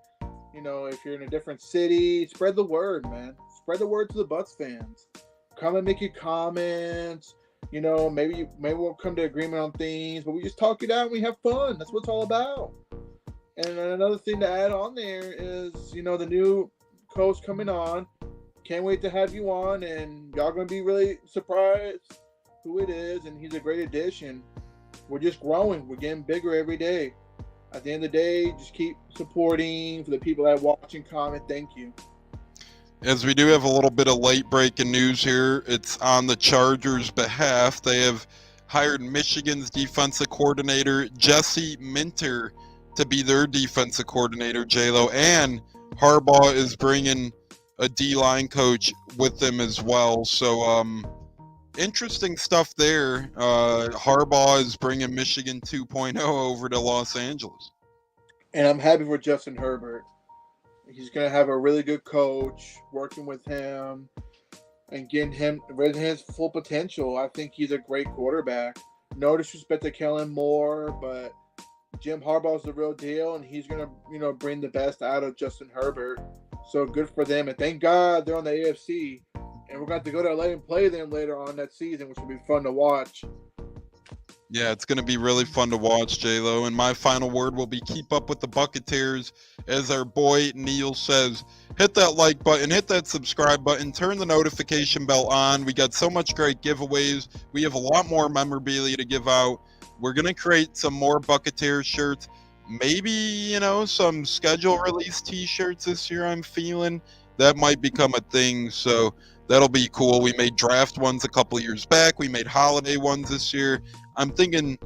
If you're in a different city, spread the word, man. Spread the word to the Butts fans. Come and make your comments. Maybe we'll come to agreement on things, but we just talk it out and we have fun. That's what it's all about. And another thing to add on there is, the new coach coming on. Can't wait to have you on, and y'all gonna be really surprised who it is, and he's a great addition. We're just growing. We're getting bigger every day. At the end of the day, just keep supporting. For the people that watch and comment, thank you. As we do have a little bit of late breaking news here, it's on the Chargers' behalf. They have hired Michigan's defensive coordinator, Jesse Minter, to be their defensive coordinator, J-Lo, and Harbaugh is bringing a D-line coach with them as well. So, interesting stuff there. Harbaugh is bringing Michigan 2.0 over to Los Angeles. And I'm happy for Justin Herbert. He's going to have a really good coach working with him and getting him raising his full potential. I think he's a great quarterback. No disrespect to Kellen Moore, but Jim Harbaugh's the real deal, and he's going to, bring the best out of Justin Herbert. So good for them. And thank God they're on the AFC And we're going to go to LA and play them later on that season, which will be fun to watch. Yeah, it's going to be really fun to watch, J-Lo. And my final word will be keep up with the Buccateers. As our boy Neil says, hit that like button, hit that subscribe button, turn the notification bell on. We got so much great giveaways. We have a lot more memorabilia to give out. We're going to create some more Buccateers shirts. Maybe, some schedule release t-shirts this year I'm feeling. That might become a thing, so that'll be cool. We made draft ones a couple years back. We made holiday ones this year. I'm thinking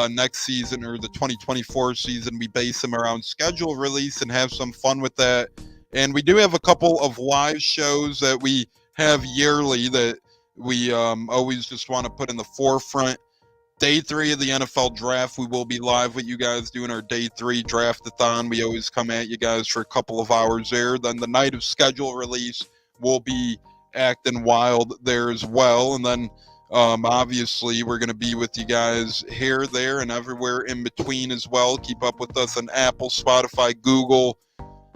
next season or the 2024 season, we base them around schedule release and have some fun with that. And we do have a couple of live shows that we have yearly that we always just want to put in the forefront. Day 3 of the NFL draft, we will be live with you guys doing our day 3 draft-a-thon. We always come at you guys for a couple of hours there. Then the night of schedule release, we'll be acting wild there as well. And then obviously we're going to be with you guys here, there, and everywhere in between as well. Keep up with us on Apple, Spotify, Google,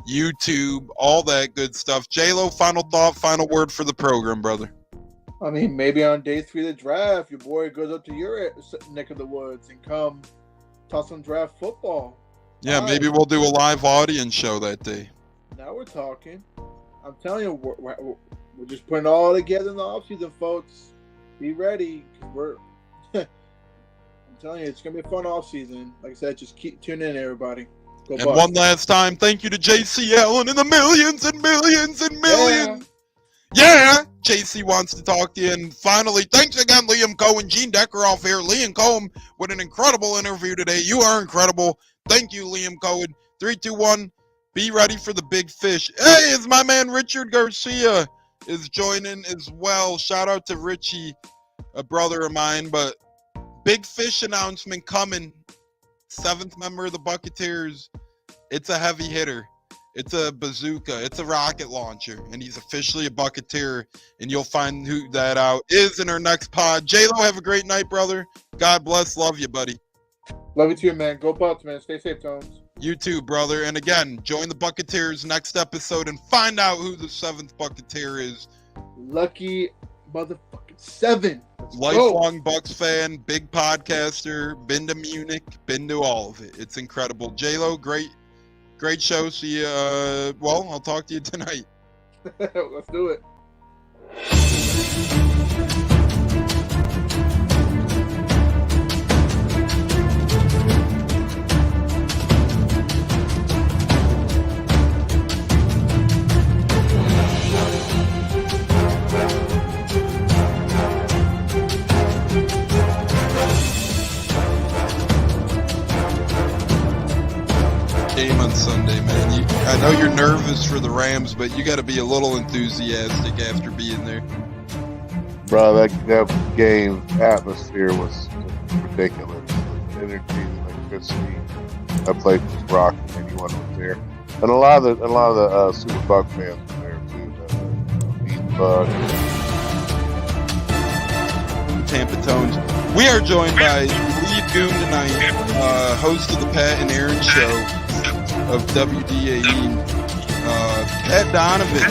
YouTube, all that good stuff. J-Lo, final thought, final word for the program, brother. I mean, maybe on day 3 of the draft, your boy goes up to your neck of the woods and come talk some draft football. Yeah, maybe we'll do a live audience show that day. Now we're talking. I'm telling you, we're just putting it all together in the offseason, folks. Be ready. I'm telling you, it's going to be a fun offseason. Like I said, just keep tuning in, everybody. Go And Bucs. one last time, thank you to JC Allen and the millions and millions and millions. Yeah, JC wants to talk to you. And finally, thanks again, Liam Coen, Gene Decker off here. Liam Coen with an incredible interview today. You are incredible. Thank you, Liam Coen. 3, 2, 1. Be ready for the big fish. Hey, it's my man Richard Garcia is joining as well. Shout out to Richie, a brother of mine. But big fish announcement coming. 7th member of the Buccateers. It's a heavy hitter. It's a bazooka. It's a rocket launcher. And he's officially a Buccateer. And you'll find who that out is in our next pod. J-Lo, have a great night, brother. God bless. Love you, buddy. Love you too, man. Go Bucs, man. Stay safe, Tones. You too, brother. And again, join the Buccateers next episode and find out who the 7th Buccateer is. Lucky motherfucking 7. Let's Lifelong Bucs fan, big podcaster, been to Munich, been to all of it. It's incredible. J-Lo, great show. See you. I'll talk to you tonight. Let's do it. Game on Sunday, man. I know you're nervous for the Rams, but you got to be a little enthusiastic after being there. Bro, that game atmosphere was ridiculous. The energy, the electricity. I played with Brock and anyone was there, and a lot of the Super Buck fans were there too. Tampa Tones. We are joined by Lead Goon tonight, host of the Pat and Aaron Show of WDAE, Pat Donovan.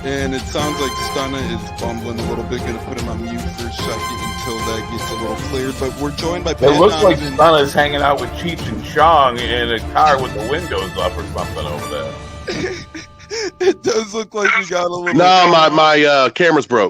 And it sounds like Stunna is bumbling a little bit. Going to put him on mute for a second until that gets a little cleared. But we're joined by Pat It looks like Donovan. Stunna's hanging out with Cheech and Chong in a car with the windows up or something over there. It does look like we got a little... No, my camera's broke.